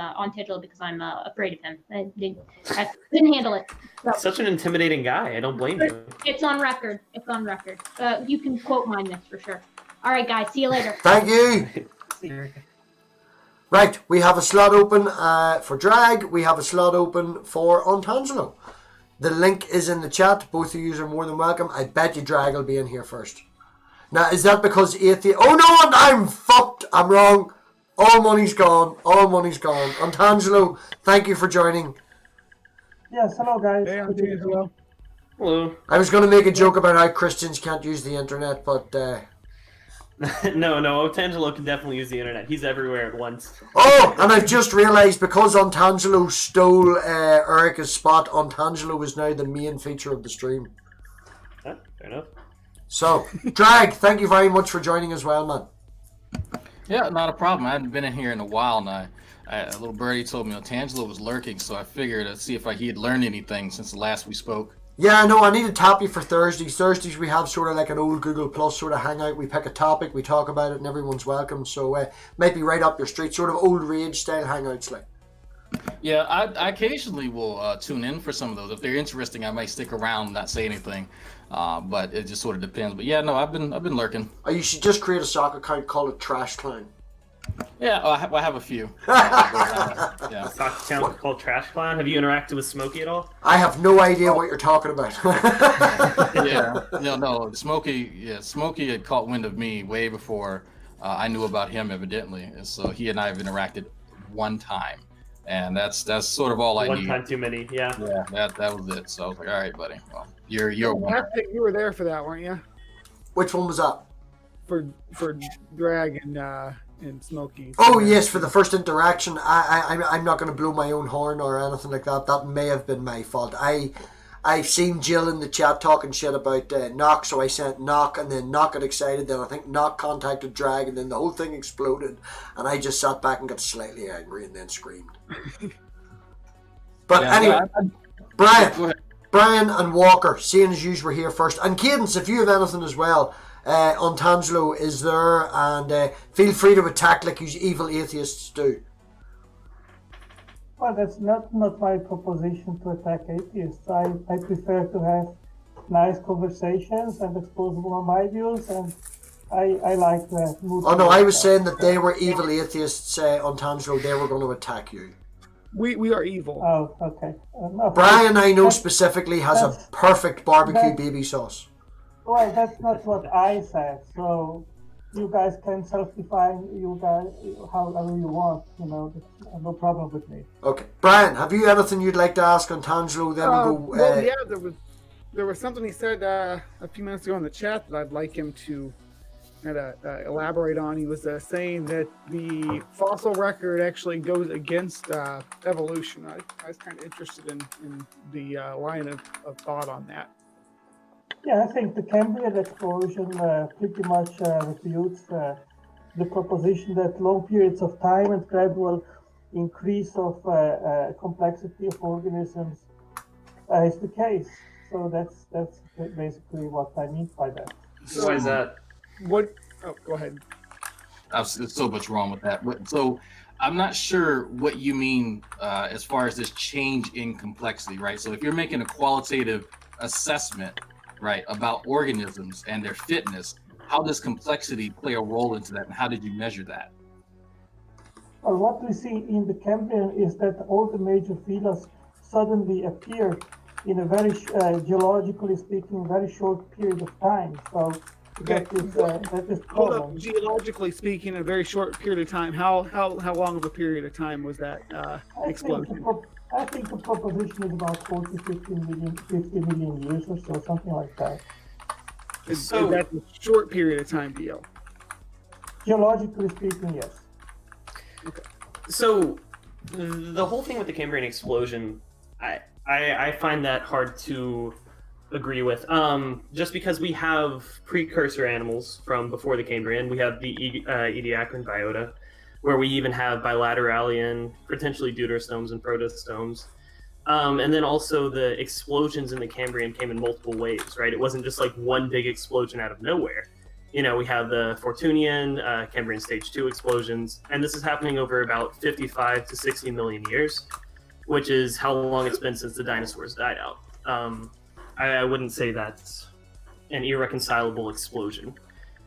I'm afraid of him. I couldn't handle it. So, Such an intimidating guy. I don't blame you. it's on record. It's on record. You can quote mine this for sure. All right, guys. See you later. Thank you. Right, we have a slot open for drag. We have a slot open for Antangelo. The link is in the chat. Both of you are more than welcome. I bet you drag will be in here first. Now, is that because atheist? Oh no, I'm fucked. I'm wrong. All money's gone. All money's gone. Antangelo, thank you for joining. Yes, hello guys. Hey, Antangelo. Hello. I was going to make a joke about how Christians can't use the internet, but... No, Antangelo can definitely use the internet. He's everywhere at once. Oh, and I've just realised because Antangelo stole Erica's spot, Antangelo is now the main feature of the stream. Fair enough. So, Drag, thank you very much for joining as well, man. Yeah, not a problem. I hadn't been in here in a while now. A little birdie told me Antangelo was lurking, so I figured to see if he had learned anything since the last we spoke. Yeah, no, I need to tap you for Thursdays. Thursdays we have sort of like an old Google Plus sort of hangout. We pick a topic, we talk about it, and everyone's welcome. So might be right up your street, sort of old rage style hangouts like. Yeah, I occasionally will tune in for some of those. If they're interesting, I might stick around and not say anything. But it just sort of depends. But yeah, no, I've been lurking. You should just create a sock account, call it Trash Clown. Yeah, I have a few. Yeah. Stock account called Trash Clown. Have you interacted with Smokey at all? I have no idea what you're talking about. Yeah, no, Smokey had caught wind of me way before I knew about him, evidently. And so he and I have interacted one time, and that's sort of all I need. One time too many, yeah. Yeah, that was it. So I was like, all right, buddy. Well, you're a winner. I think you were there for that, weren't you? Which one was that? For Drag and Smokey. Oh yes, for the first interaction. I'm not going to blow my own horn or anything like that. That may have been my fault. I've seen Jill in the chat talking shit about Knock, so I sent Knock, and then Knock got excited. Then I think Knock contacted Drag, and then the whole thing exploded. And I just sat back and got slightly angry, and then screamed. But Yeah, anyway, Brian and Walker, seeing as you were here first, and Cadence, if you have anything as well. Antangelo is there, and feel free to attack like you evil atheists do. Well, that's not my proposition to attack atheists. I prefer to have nice conversations and expose more of my views, and I like that. Oh no, I was saying that they were evil atheists, Antangelo, they were going to attack you. We are evil. Oh, okay. Brian, I know specifically, has a perfect barbecue baby sauce. Well, that's not what I said. So you guys can self-define you guys however you want. You know, no problem with me. Okay, Brian, have you anything you'd like to ask on Tangelo? Then we'll go. Well, yeah, there was something he said a few minutes ago in the chat that I'd like him to elaborate on. He was saying that the fossil record actually goes against evolution. I was kind of interested in the line of thought on that. Yeah, I think the Cambrian explosion pretty much refutes the proposition that long periods of time and gradual increase of complexity of organisms is the case. So that's basically what I mean by that. Why is that? What? Oh, go ahead. There's so much wrong with that. So I'm not sure what you mean as far as this change in complexity, right? So if you're making a qualitative assessment, right, about organisms and their fitness, how does complexity play a role into that, and how did you measure that? Well, what we see in the Cambrian is that all the major phyla suddenly appear in a very, geologically speaking, very short period of time. So that is Hold up, geologically speaking, in a very short period of time. How long of a period of time was that explosion? I think the proposition is about 50 million years or so, something like that. Is that a short period of time deal? Geologically speaking, yes. Okay. So the whole thing with the Cambrian explosion, I find that hard to agree with. Just because we have precursor animals from before the Cambrian, we have the Ediacaran biota, where we even have bilateralian, potentially deuterostomes and protostomes. And then also the explosions in the Cambrian came in multiple waves, right? It wasn't just like one big explosion out of nowhere. You know, we have the Fortunian, Cambrian stage 2 explosions, and this is happening over about 55 to 60 million years, which is how long it's been since the dinosaurs died out. I wouldn't say that's an irreconcilable explosion.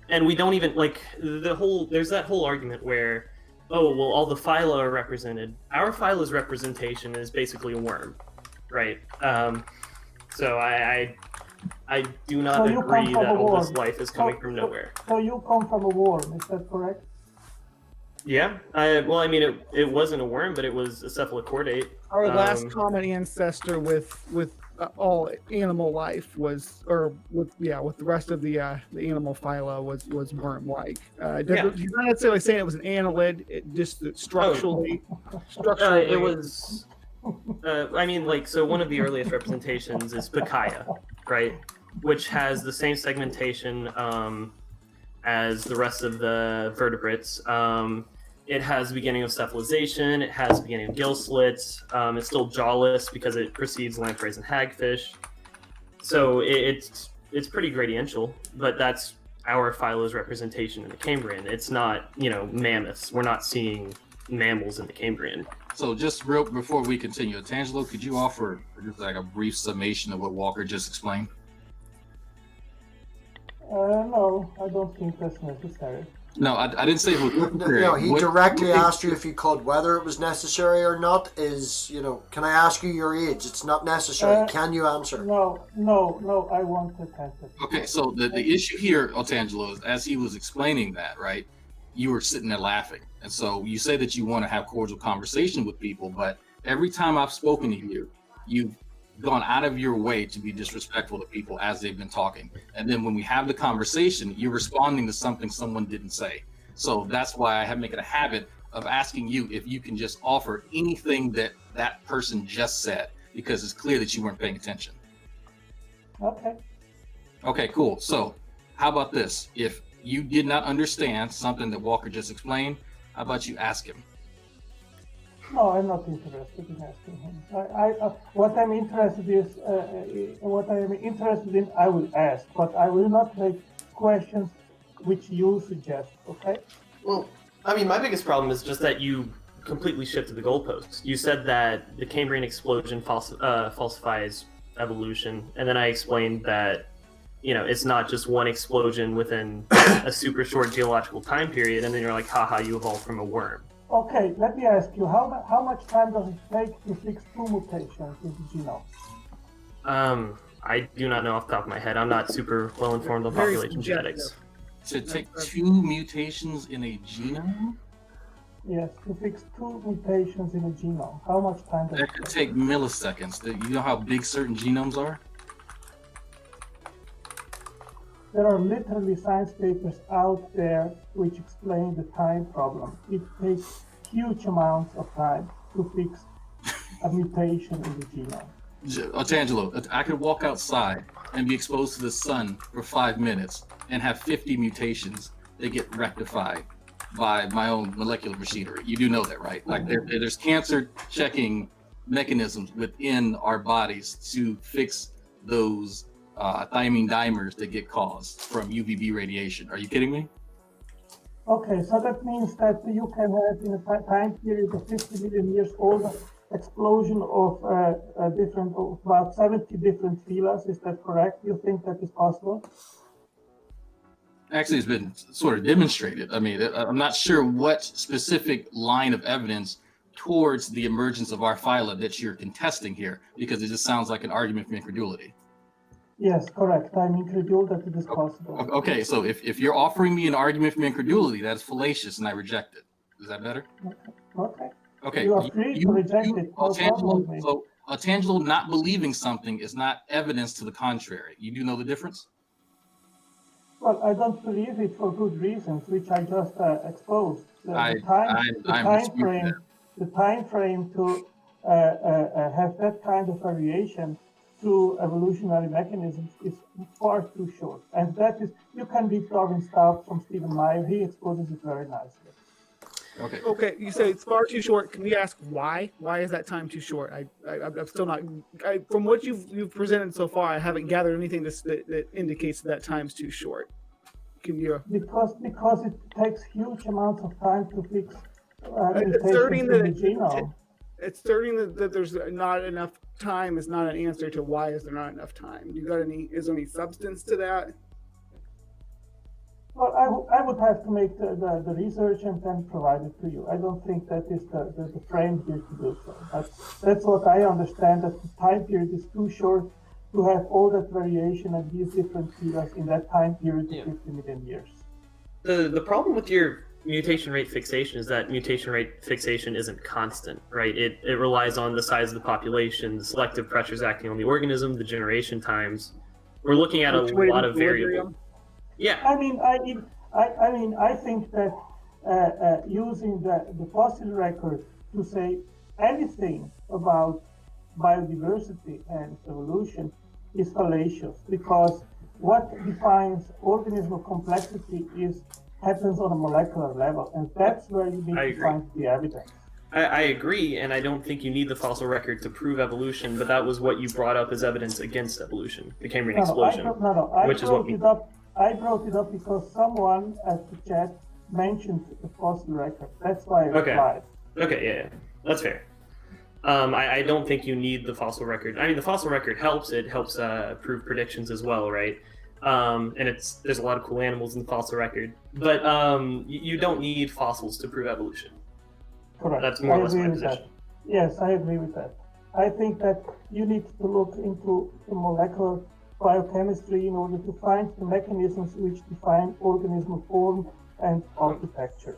And we don't even, like, there's that whole argument where, oh, well, all the phyla are represented. Our phyla's representation is basically a worm, right? So I do not agree that all this life is coming from nowhere. So you come from a worm, is that correct? Yeah. Well, I mean, it wasn't a worm, but it was a cephalochordate. Our last common ancestor with all animal life was, or with the rest of the animal phyla was worm-like. He's not necessarily saying it was an annelid. It just structurally. It was. I mean, like, so one of the earliest representations is Pikaia, right? Which has the same segmentation as the rest of the vertebrates. It has the beginning of cephalization. It has the beginning of gill slits. It's still jawless because it precedes lampreys and hagfish. So it's pretty gradiential, but that's our phyla's representation in the Cambrian. It's not, mammoths. We're not seeing mammals in the Cambrian. So just real before we continue, Tangelo, could you offer just like a brief summation of what Walker just explained? No, I don't think that's necessary. No, I didn't say it was necessary. No, he directly asked you if you could, whether it was necessary or not. Can I ask you your age? It's not necessary. Can you answer? No, I want to answer. Okay, so the issue here, Tangelo, is as he was explaining that, right, you were sitting there laughing. And so you say that you want to have cordial conversation with people, but every time I've spoken to you, you've gone out of your way to be disrespectful to people as they've been talking. And then when we have the conversation, you're responding to something someone didn't say. So that's why I have made it a habit of asking you if you can just offer anything that that person just said, because it's clear that you weren't paying attention. Okay. Okay, cool. So how about this? If you did not understand something that Walker just explained, how about you ask him? No, I'm not interested in asking him. What I'm interested in, I will ask, but I will not make questions which you suggest. Okay? Well, I mean, my biggest problem is just that you completely shifted the goalposts. You said that the Cambrian explosion falsifies evolution, and then I explained that it's not just one explosion within a super short geological time period, and then you're like, haha, you evolved from a worm. Okay, let me ask you, how much time does it take to fix 2 mutations in the genome? I do not know off the top of my head. I'm not super well informed on population genetics. To take 2 mutations in a genome? Yes, to fix 2 mutations in a genome. How much time does That it could take? take milliseconds. You know how big certain genomes are? There are literally science papers out there which explain the time problem. It takes huge amounts of time to fix a mutation in the genome. Tangelo, I could walk outside and be exposed to the sun for 5 minutes and have 50 mutations that get rectified by my own molecular machinery. You do know that, right? Like there's cancer checking mechanisms within our bodies to fix those thymine dimers that get caused from UVB radiation. Are you kidding me? Okay, so that means that you can have in a time period of 50 million years old explosion of about 70 different phyla. Is that correct? You think that is possible? Actually, it's been sort of demonstrated. I mean, I'm not sure what specific line of evidence towards the emergence of our phyla that you're contesting here, because it just sounds like an argument from incredulity. Yes, correct. I'm incredulous that it is possible. Okay, so if you're offering me an argument from incredulity, that is fallacious and I reject it. Is that better? Okay. Okay. You are free to reject it. No problem with me. So Tangelo not believing something is not evidence to the contrary. You do know the difference? Well, I don't believe it for good reasons, which I just exposed. The time frame to have that kind of variation through evolutionary mechanisms is far too short. And that is, you can read Darwin's stuff from Stephen Meyer. He exposes it very nicely. Okay. Okay, you say it's far too short. Can we ask why? Why is that time too short? I'm still not. From what you've presented so far, I haven't gathered anything that indicates that time's too short. Can you? Because it takes huge amounts of time to fix asserting mutations in the genome. Asserting that there's not enough time is not an answer to why is there not enough time. You got any? Is there any substance to that? Well, I would have to make the research and then provide it to you. I don't think that is the frame here to do so. That's what I understand, that the time period is too short to have all that variation and these different phyla in that time period of 50 million years. The problem with your mutation rate fixation is that mutation rate fixation isn't constant, right? It relies on the size of the population, the selective pressures acting on the organism, the generation times. We're looking at a lot of variables. Yeah. I mean, I think that using the fossil record to say anything about biodiversity and evolution is fallacious, because what defines organismal complexity happens on a molecular level, and that's where you need to find the evidence. I agree, and I don't think you need the fossil record to prove evolution, but that was what you brought up as evidence against evolution, the Cambrian explosion. I brought it up because someone at the chat mentioned the fossil record. That's why I replied. Okay, yeah, that's fair. I don't think you need the fossil record. I mean, the fossil record helps. It helps prove predictions as well, right? And there's a lot of cool animals in the fossil record, but you don't need fossils to prove evolution. Correct. That's more or less my position. Yes, I agree with that. I think that you need to look into the molecular biochemistry in order to find the mechanisms which define organismal form and architecture.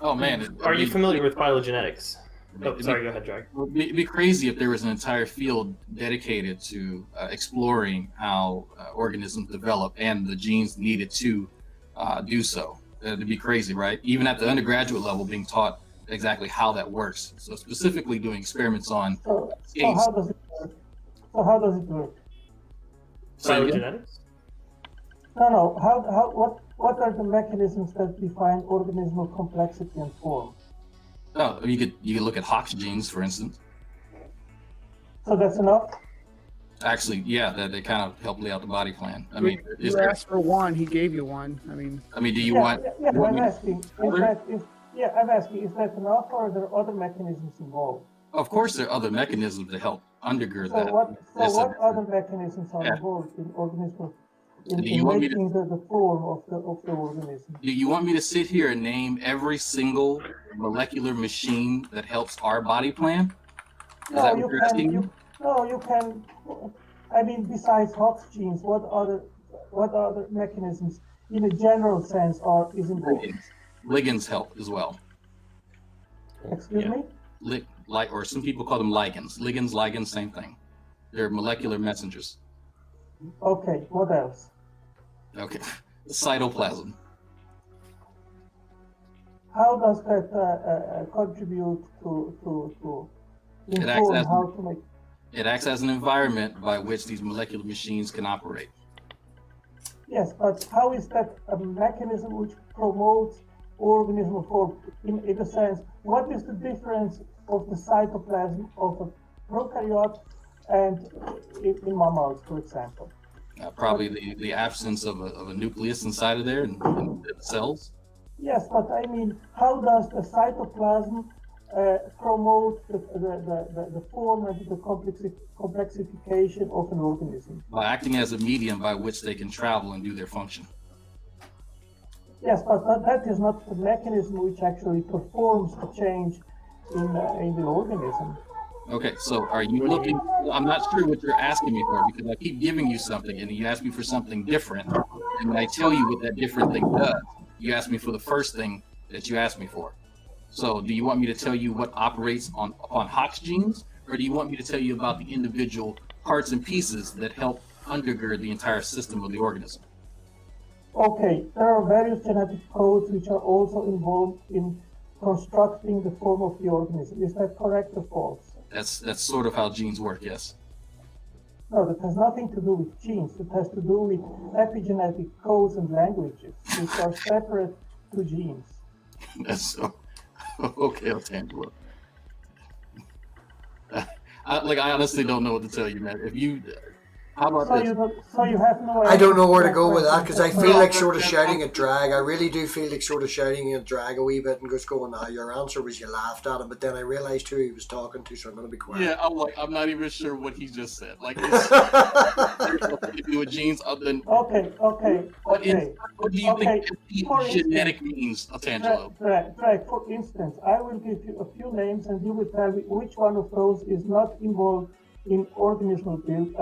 Oh man! Are you familiar with phylogenetics? Oh, sorry, go ahead, Drag. It'd be crazy if there was an entire field dedicated to exploring how organisms develop and the genes needed to do so. It'd be crazy, right? Even at the undergraduate level, being taught exactly how that works. So specifically doing experiments on skates. So how does it work? Phylogenetics? No. What are the mechanisms that define organismal complexity and form? Oh, you could look at Hox genes, for instance. So that's enough? Actually, yeah, they kind of help lay out the body plan. I mean, you asked for one, he gave you one. I mean, do you want? Yeah, I'm asking. I'm asking, is that enough, or are there other mechanisms involved? Of course, there are other mechanisms to help undergird that. What other mechanisms are involved in organismal? In making the form of the organism. Do you want me to sit here and name every single molecular machine that helps our body plan? No, you can. I mean, besides Hox genes, what other mechanisms in a general sense is involved? Ligands help as well. Excuse me? Or some people call them ligands. Ligands, same thing. They're molecular messengers. Okay, what else? Okay, cytoplasm. How does that contribute to inform how to make? It acts as an environment by which these molecular machines can operate. Yes, but how is that a mechanism which promotes organism form? In a sense, what is the difference of the cytoplasm of a prokaryote and in mammals, for example? Probably the absence of a nucleus inside of there in the cells. Yes, but I mean, how does the cytoplasm promote the form and the complexification of an organism? By acting as a medium by which they can travel and do their function. Yes, but that is not the mechanism which actually performs the change in the organism. Okay, so are you looking? I'm not sure what you're asking me for, because I keep giving you something and you ask me for something different. And when I tell you what that different thing does, you ask me for the first thing that you asked me for. So do you want me to tell you what operates upon Hox genes, or do you want me to tell you about the individual parts and pieces that help undergird the entire system of the organism? Okay, there are various genetic codes which are also involved in constructing the form of the organism. Is that correct or false? That's sort of how genes work, yes. No, that has nothing to do with genes. It has to do with epigenetic codes and languages, which are separate to genes. That's so. Okay, Tangela. I honestly don't know what to tell you, man. If you, how about this? So you have no idea. I don't know where to go with that, because I feel like sort of shouting at Drag. I really do feel like sort of shouting at Drag a wee bit and just going, "Now your answer was you laughed at him," but then I realised who he was talking to, so I'm going to be quiet. Yeah, I'm not even sure what he just said. Like, it's nothing to do with genes other than. Okay. What do you think genetic means, Tangelo? Drag, for instance, I will give you a few names and you will tell me which one of those is not involved in organismal build,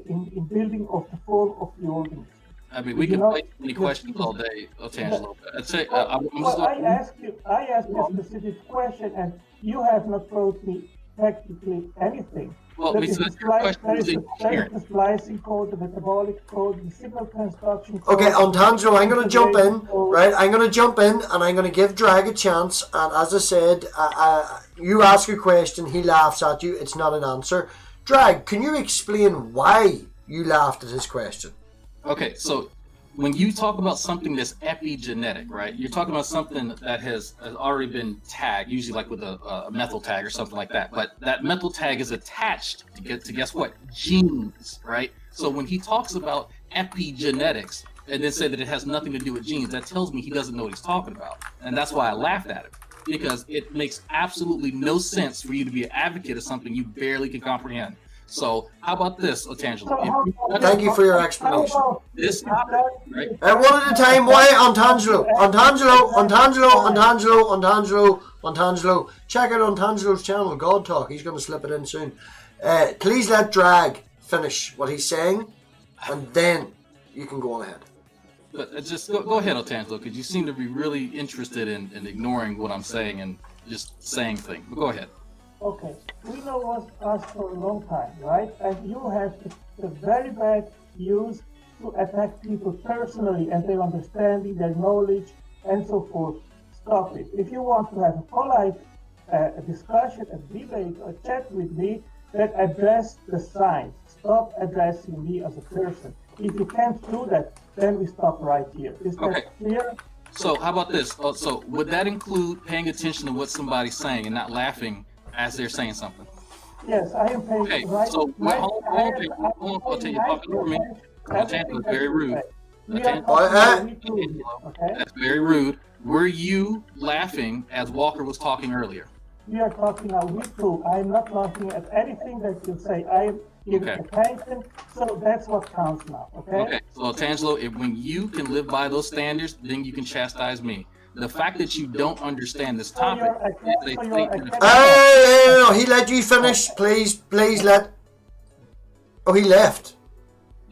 in building of the form of the organism. I mean, we can play many questions all day, Tangelo. I'd say, I asked you a specific question, and you have not told me practically anything. Well, there is your question is the splicing code, the metabolic code, the signal transduction code. Okay, Tangelo, I'm going to jump in, right? I'm going to jump in, and I'm going to give Drag a chance. And as I said, you ask a question, he laughs at you. It's not an answer. Drag, can you explain why you laughed at his question? Okay, so when you talk about something that's epigenetic, right? You're talking about something that has already been tagged, usually like with a methyl tag or something like that. But that methyl tag is attached to guess what? Genes, right? So when he talks about epigenetics and then say that it has nothing to do with genes, that tells me he doesn't know what he's talking about. And that's why I laughed at him, because it makes absolutely no sense for you to be an advocate of something you barely can comprehend. So how about this, Tangelo? Thank you for your explanation. This topic, right? One at a time. Why Tangelo? Tangelo. Check out Tangelo's channel, God Talk. He's going to slip it in soon. Please let Drag finish what he's saying, and then you can go on ahead. But just go ahead, Tangelo, because you seem to be really interested in ignoring what I'm saying and just saying things. But go ahead. Okay, we know us for a long time, right? And you have the very bad use to attack people personally and their understanding, their knowledge, and so forth. Stop it. If you want to have a polite discussion, a debate, a chat with me, then address the science. Stop addressing me as a person. If you can't do that, then we stop right here. Is that clear? So how about this? So would that include paying attention to what somebody's saying and not laughing as they're saying something? Yes, I am paying. Okay, right. so hold on, I'll tell you, talking over me. Tangelo is very rude. That's very rude. Were you laughing as Walker was talking earlier? We are talking now with you. I am not laughing at anything that you say. I am giving attention, so that's what counts now. Okay, so Tangelo, when you can live by those standards, then you can chastise me. The fact that you don't understand this topic is a statement. No, he let you finish. Please let. Oh, he left.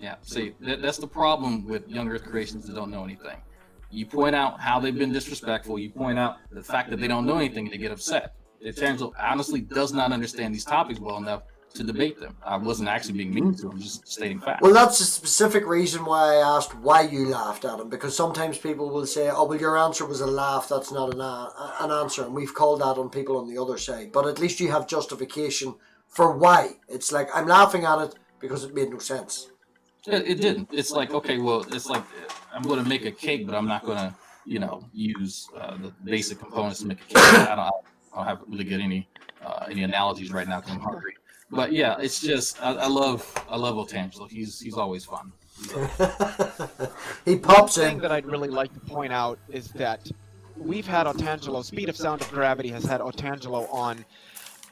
Yeah, see, that's the problem with young Earth creations that don't know anything. You point out how they've been disrespectful. You point out the fact that they don't know anything, and they get upset. Angelo honestly does not understand these topics well enough to debate them. I wasn't actually being mean to him, just stating facts. Well, that's a specific reason why I asked why you laughed at him, because sometimes people will say, oh, well, your answer was a laugh, that's not an answer, and we've called that on people on the other side. But at least you have justification for why. It's like, I'm laughing at it because it made no sense. It didn't. It's like, okay, well, it's like, I'm going to make a cake, but I'm not going to, use the basic components to make a cake. I don't have really get any analogies right now because I'm hungry. But yeah, it's just I love Otangelo. He's always fun. He pops One in. thing that I'd really like to point out is that we've had Otangelo. Speed of Sound of Gravity has had Otangelo on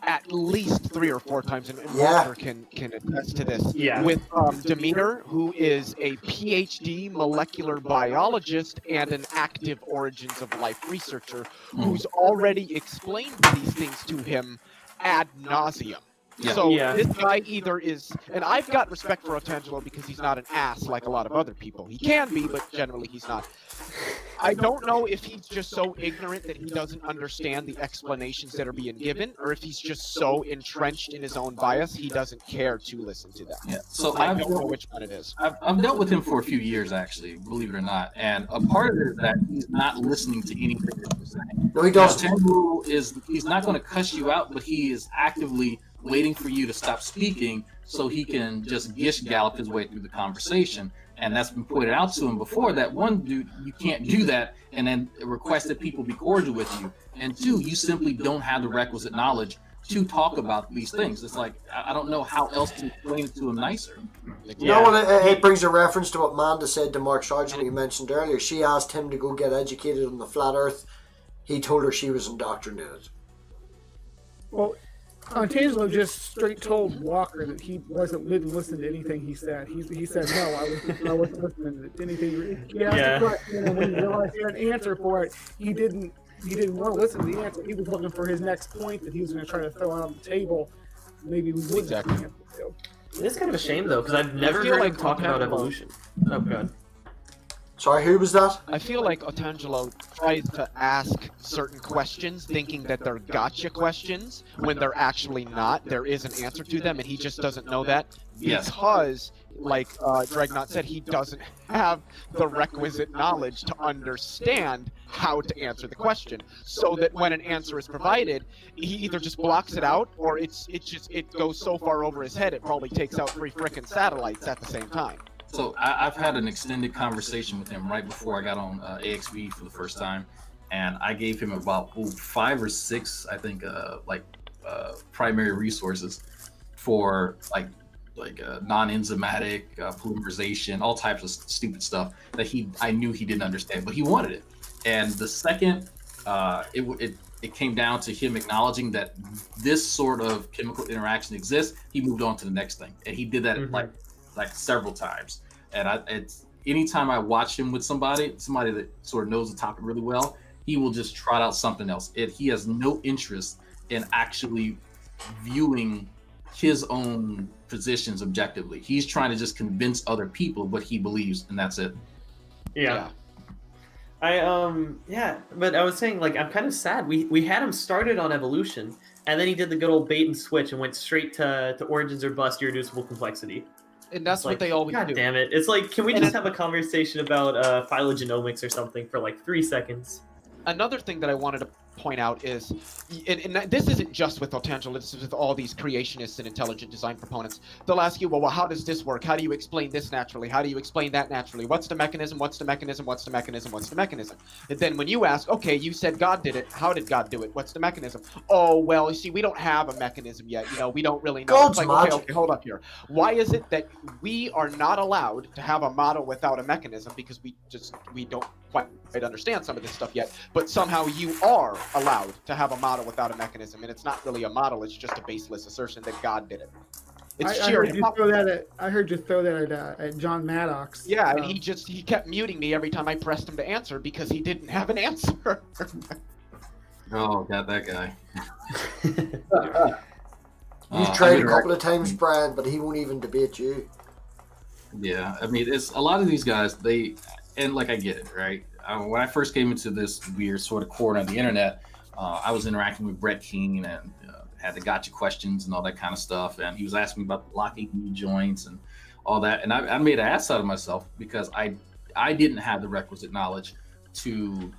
at least 3 or 4 times, and Walter can attest to this. Yeah. With Demeter, who is a PhD molecular biologist and an active origins of life researcher, who's already explained these things to him ad nauseum. Yeah. So Yeah. this guy either is, and I've got respect for Otangelo because he's not an ass like a lot of other people. He can be, but generally he's not. I don't know if he's just so ignorant that he doesn't understand the explanations that are being given, or if he's just so entrenched in his own bias he doesn't care to listen to them. Yeah. So I don't know which one it is. I've dealt with him for a few years, actually, believe it or not. And a part of it is that he's not listening to anything that you're saying. No, he doesn't. He's not going to cuss you out, but he is actively waiting for you to stop speaking so he can just gish gallop his way through the conversation. And that's been pointed out to him before, that one, dude, you can't do that and then request that people be cordial with you. And 2, you simply don't have the requisite knowledge to talk about these things. It's like, I don't know how else to explain it to him nicer. You know what? It brings a reference to what Manda said to Mark Sargent, you mentioned earlier. She asked him to go get educated on the flat Earth. He told her she was indoctrinated. Well, Otangelo just straight told Walker that he didn't listen to anything he said. He said no, I wasn't listening to anything. He asked a question, and when he realized he had an answer for it, he didn't want to listen to the answer. He was looking for his next point that he was going to try to throw out on the table. Maybe we wouldn't. Exactly. It is kind of a shame though, because I've never feel heard like him talk about Otangelo- evolution. Oh god. Sorry, who was that? I feel like Otangelo tries to ask certain questions thinking that they're gotcha questions when they're actually not. There is an answer to them, and he just doesn't know that Yes. because, like Dregnot said, he doesn't have the requisite knowledge to understand how to answer the question. So that when an answer is provided, he either just blocks it out, or it goes so far over his head it probably takes out 3 frickin' satellites at the same time. So I've had an extended conversation with him right before I got on AXV for the first time, and I gave him about 5 or 6, I think, primary resources for like non-enzymatic polymerization, all types of stupid stuff that I knew he didn't understand, but he wanted it. And the second it came down to him acknowledging that this sort of chemical interaction exists, he moved on to the next thing, and he did that like several times. And it's anytime I watch him with somebody that sort of knows the topic really well, he will just trot out something else. He has no interest in actually viewing his own positions objectively. He's trying to just convince other people what he believes, and that's it. Yeah. But I was saying, like, I'm kind of sad. We had him started on evolution, and then he did the good old bait and switch and went straight to origins or bust, irreducible complexity. And that's what they always God do. damn it. It's like, can we just have a conversation about phylogenomics or something for like 3 seconds? Another thing that I wanted to point out is, and this isn't just with Otangelo, this is with all these creationists and intelligent design proponents. They'll ask you, well, how does this work? How do you explain this naturally? How do you explain that naturally? What's the mechanism? What's the mechanism? What's the mechanism? What's the mechanism? And then when you ask, okay, you said God did it. How did God do it? What's the mechanism? Oh, well, you see, we don't have a mechanism yet. We don't really know. God's It's like, okay, hold up here. Why is it that we are not allowed to have a model without a mechanism? Because we don't quite understand some of this stuff yet, but somehow you are allowed to have a model without a mechanism, and it's not really a model, it's just a baseless assertion that God did it. It's I sheer heard you throw that at John Maddox. Yeah, and he kept muting me every time I pressed him to answer because he didn't have an answer. Oh, got that guy. You've tried a couple of times, Brad, but he won't even debate you. Yeah, I mean, it's a lot of these guys. And like I get it, right? When I first came into this weird sort of corner of the internet, I was interacting with Brett King and had the gotcha questions and all that kind of stuff. And he was asking me about the locking knee joints and all that. And I made an ass out of myself because I didn't have the requisite knowledge to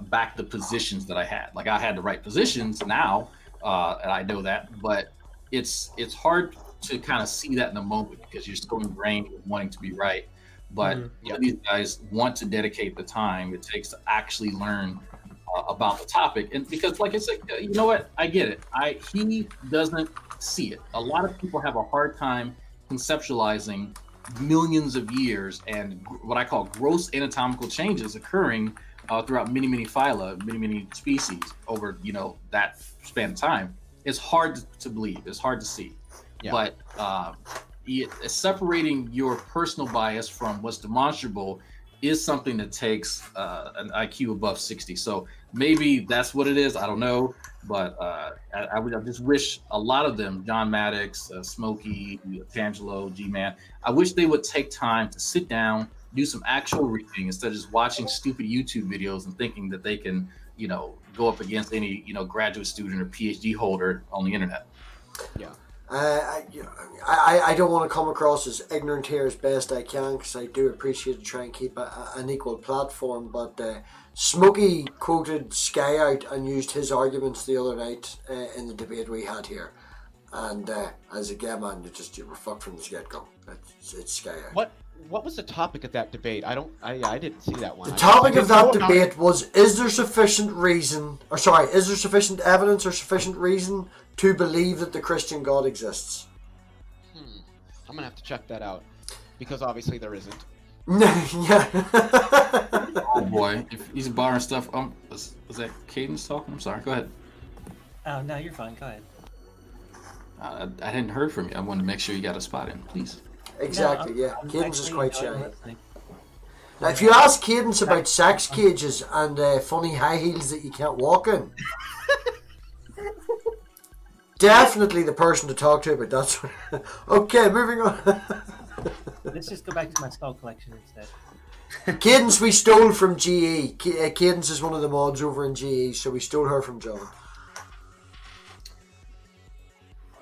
back the positions that I had. Like, I had the right positions now, and I know that, but it's hard to kind of see that in the moment because you're so ingrained with wanting to be right. But these guys want to dedicate the time it takes to actually learn about the topic. And because, like I said, you know what? I get it. He doesn't see it. A lot of people have a hard time conceptualizing millions of years and what I call gross anatomical changes occurring throughout many phyla, many species over, that span of time. It's hard to believe. It's hard to see. Yeah. But separating your personal bias from what's demonstrable is something that takes an IQ above 60. So maybe that's what it is. I don't know. But I just wish a lot of them, John Maddox, Smokey, Tangelo, G-Man, I wish they would take time to sit down, do some actual reading instead of just watching stupid YouTube videos and thinking that they can, go up against any, graduate student or PhD holder on the internet. Yeah. I don't want to come across as ignorant here as best I can because I do appreciate to try and keep an equal platform. But Smokey quoted Sky out and used his arguments the other night in the debate we had here. And as a gay man, you were fucked from the get-go. It's Sky out. What was the topic of that debate? I didn't see that one. The topic of that debate was: is there sufficient evidence or sufficient reason to believe that the Christian God exists? I'm gonna have to check that out because obviously there isn't. Yeah. Oh boy, if he's borrowing stuff, was that Cadence talking? I'm sorry. Go ahead. Oh no, you're fine. Go ahead. I hadn't heard from you. I wanted to make sure you got a spot in, please. Exactly. No, yeah. Cadence is quite shy. Now, Now, if you ask Cadence about sex cages and funny high heels that you can't walk in, definitely the person to talk to about that. Okay, moving on. Let's just go back to my skull collection instead. Cadence we stole from GE. Cadence is one of the mods over in GE, so we stole her from John.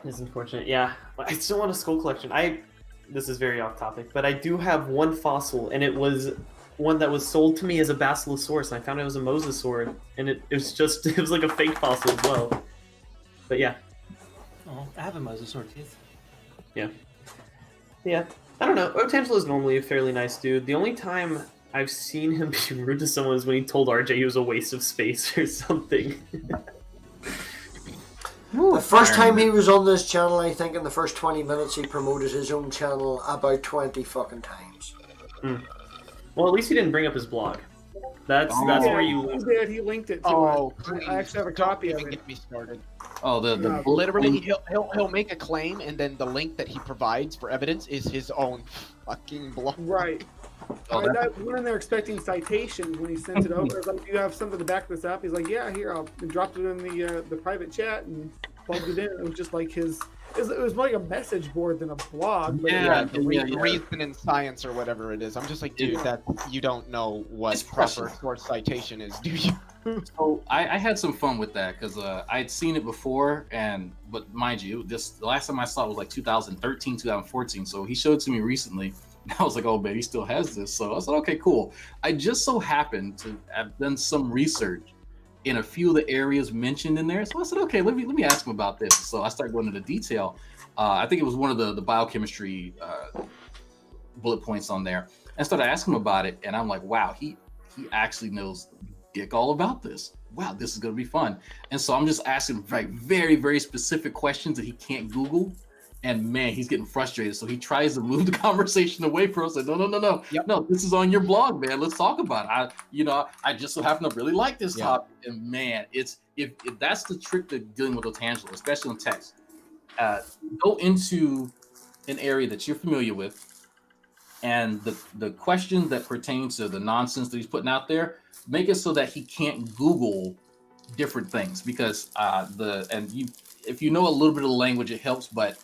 It's unfortunate. Yeah, I still want a skull collection. This is very off topic, but I do have one fossil, and it was one that was sold to me as a Basilosaurus, and I found it was a mosasaur, and it was like a fake fossil as well. But yeah. Oh, I have a mosasaur tooth. Yeah. Yeah. I don't know. Otangelo is normally a fairly nice dude. The only time I've seen him be rude to someone is when he told RJ he was a waste of space or something. The first time he was on this channel, I think in the first 20 minutes he promoted his own channel about 20 fucking times. Well, at least he didn't bring up his blog. That's where you he linked it to please. I actually have a copy of Don't it. get me started. Oh, the Literally, he'll make a claim, and then the link that he provides for evidence is his own fucking blog. Right. Oh, I went in there expecting citations when he sent it over. I was like, "Do you have something to back this up?" He's like, "Yeah, here." I'll drop it in the private chat and plugged it in. It was just like his. It was like a message board than a blog. But The reason in science or whatever it is. I'm just like, dude, that you don't know what It's proper source citation is, do you? So I had some fun with that because I had seen it before, but mind you, the last time I saw it was like 2013, 2014. So he showed it to me recently. And I was like, oh man, he still has this. So I said, okay, cool. I just so happened to have done some research in a few of the areas mentioned in there. So I said, okay, let me ask him about this. So I started going into detail. I think it was one of the biochemistry bullet points on there. I started asking him about it, and I'm like, wow, he actually knows dick all about this. Wow, this is going to be fun. And so I'm just asking very, very specific questions that he can't Google. And man, he's getting frustrated. So he tries to move the conversation away from us. Like, no. Yep. No, this is on your blog, man. Let's talk about it. I just so happen to really like this topic. And man, if that's the trick to dealing with Otangelo, especially in text. Go into an area that you're familiar with, and the question that pertains to the nonsense that he's putting out there, make it so that he can't Google different things, because if you know a little bit of the language, it helps. But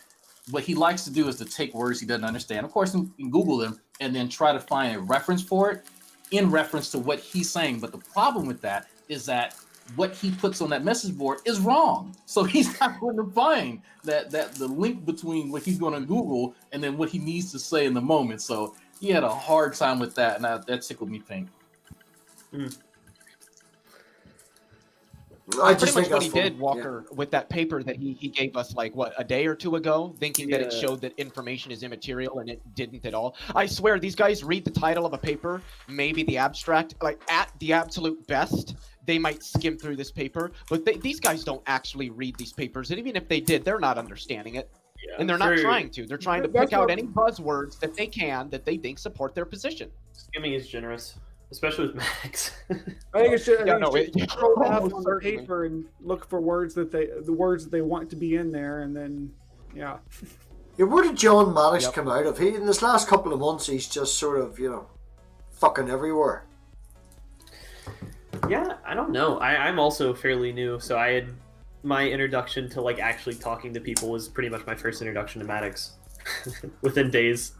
what he likes to do is to take words he doesn't understand. Of course, you can Google them and then try to find a reference for it in reference to what he's saying. But the problem with that is that what he puts on that message board is wrong. So he's not going to find that the link between what he's going to Google and then what he needs to say in the moment. So he had a hard time with that, and that tickled me pink. I Pretty just much think what that's he did, Walker, with that paper that he gave us like what, a day or two ago, thinking that it showed that information is immaterial, and it didn't at all. I swear these guys read the title of a paper, maybe the abstract, like at the absolute best they might skim through this paper, but these guys don't actually read these papers, and even if they did, they're not understanding it. And they're not trying to. They're trying to pick out any buzzwords that they can that they think support their position. Skimming is generous, especially with Max. I think it should. Scroll down on the certainly. paper and look for words that the words that they want to be in there, and then yeah. Where did John Maddox come out of? In this last couple of months, he's just sort of, fucking everywhere. Yeah, I don't know. I'm also fairly new, so I had my introduction to like actually talking to people was pretty much my first introduction to Maddox within days.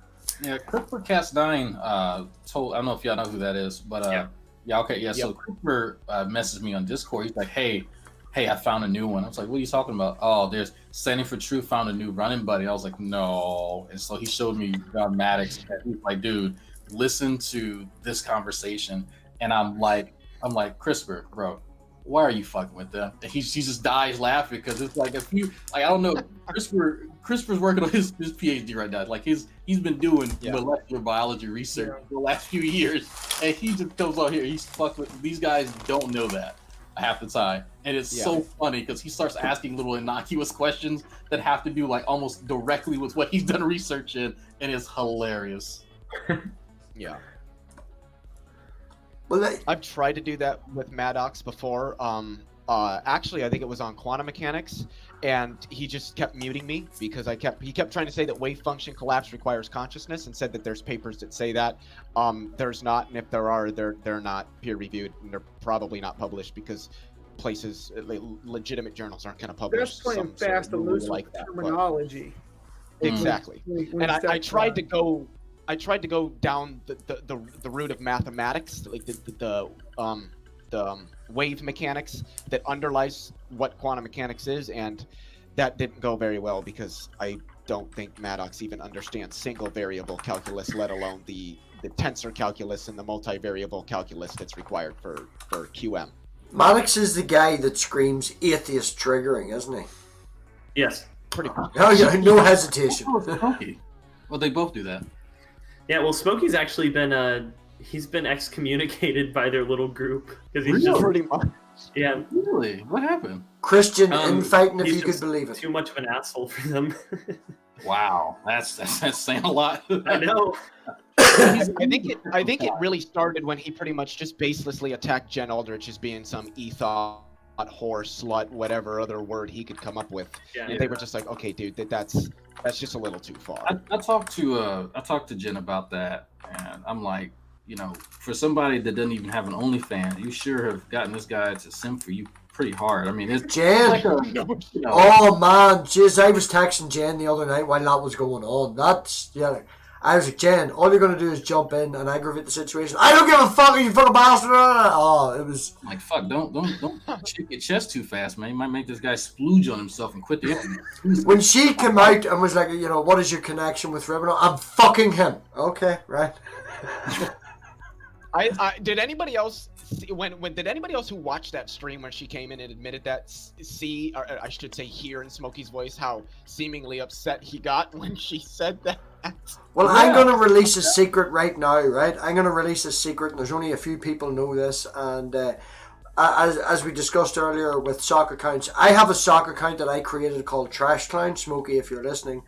Yeah, CryptoCast9 told, I don't know if y'all know who that is, but so Cooper messaged me on Discord. He's like, hey, I found a new one. I was like, what are you talking about? Oh, there's Standing for Truth found a new running buddy. I was like, no. And so he showed me John Maddox, and he was like, dude, listen to this conversation. And I'm like, CRISPR, bro, why are you fucking with them? And he just dies laughing because it's like, if you, like, I don't know, CRISPR's working on his PhD right now. Like he's been doing molecular biology research for the last few years, and he just comes out here. He's fucked with these guys. Don't know that half the time, and it's so funny because he starts asking little innocuous questions that have to do like almost directly with what he's done research in, and it's hilarious. Yeah. Well, I've tried to do that with Maddox before. Actually, I think it was on quantum mechanics, and he just kept muting me because he kept trying to say that wave function collapse requires consciousness, and said that there's papers that say that. There's not, and if there are, they're not peer reviewed, and they're probably not published because places, legitimate journals, aren't going to publish. That's playing fast and loose with terminology. Exactly. And I tried to go. I tried to go down the route of mathematics, like the wave mechanics that underlies what quantum mechanics is, and that didn't go very well because I don't think Maddox even understands single variable calculus, let alone the tensor calculus and the multivariable calculus that's required for QM. Maddox is the guy that screams atheist triggering, isn't he? Yes. Pretty much. Oh, yeah, no hesitation. Well, they both do that. Yeah, well, Smokey's actually been he's been excommunicated by their little group because he's Really? just Pretty much. yeah. Really? What happened? Christian infighting, if he's you could just believe it. Too much of an asshole for them. Wow, that's saying a lot. I know. I think it really started when he pretty much just baselessly attacked Jen Aldrich as being some ethos, whore, slut, whatever other word he could come up with. Yeah. And they were just like, okay, dude, that's just a little too far. I talked to Jen about that, and I'm like, for somebody that doesn't even have an OnlyFans, you sure have gotten this guy to simp for you pretty hard. I mean, it's Jen. like Oh man, jeez, I was texting Jen the other night while that was going on. I was like, Jen, all you're gonna do is jump in and aggravate the situation. I don't give a fuck, you fucking bastard. Oh, it was like, fuck, don't shake your chest too fast, man. You might make this guy splooge on himself and quit the internet. when she came out and was like, what is your connection with Ribbon? I'm fucking him. Okay, right. I did anybody else did anybody else who watched that stream when she came in and admitted that or I should say hear in Smokey's voice how seemingly upset he got when she said that? Well, I'm going to release a secret right now, right? I'm going to release a secret, and there's only a few people know this, and as we discussed earlier with sock accounts, I have a sock account that I created called Trash Clown, Smokey, if you're listening.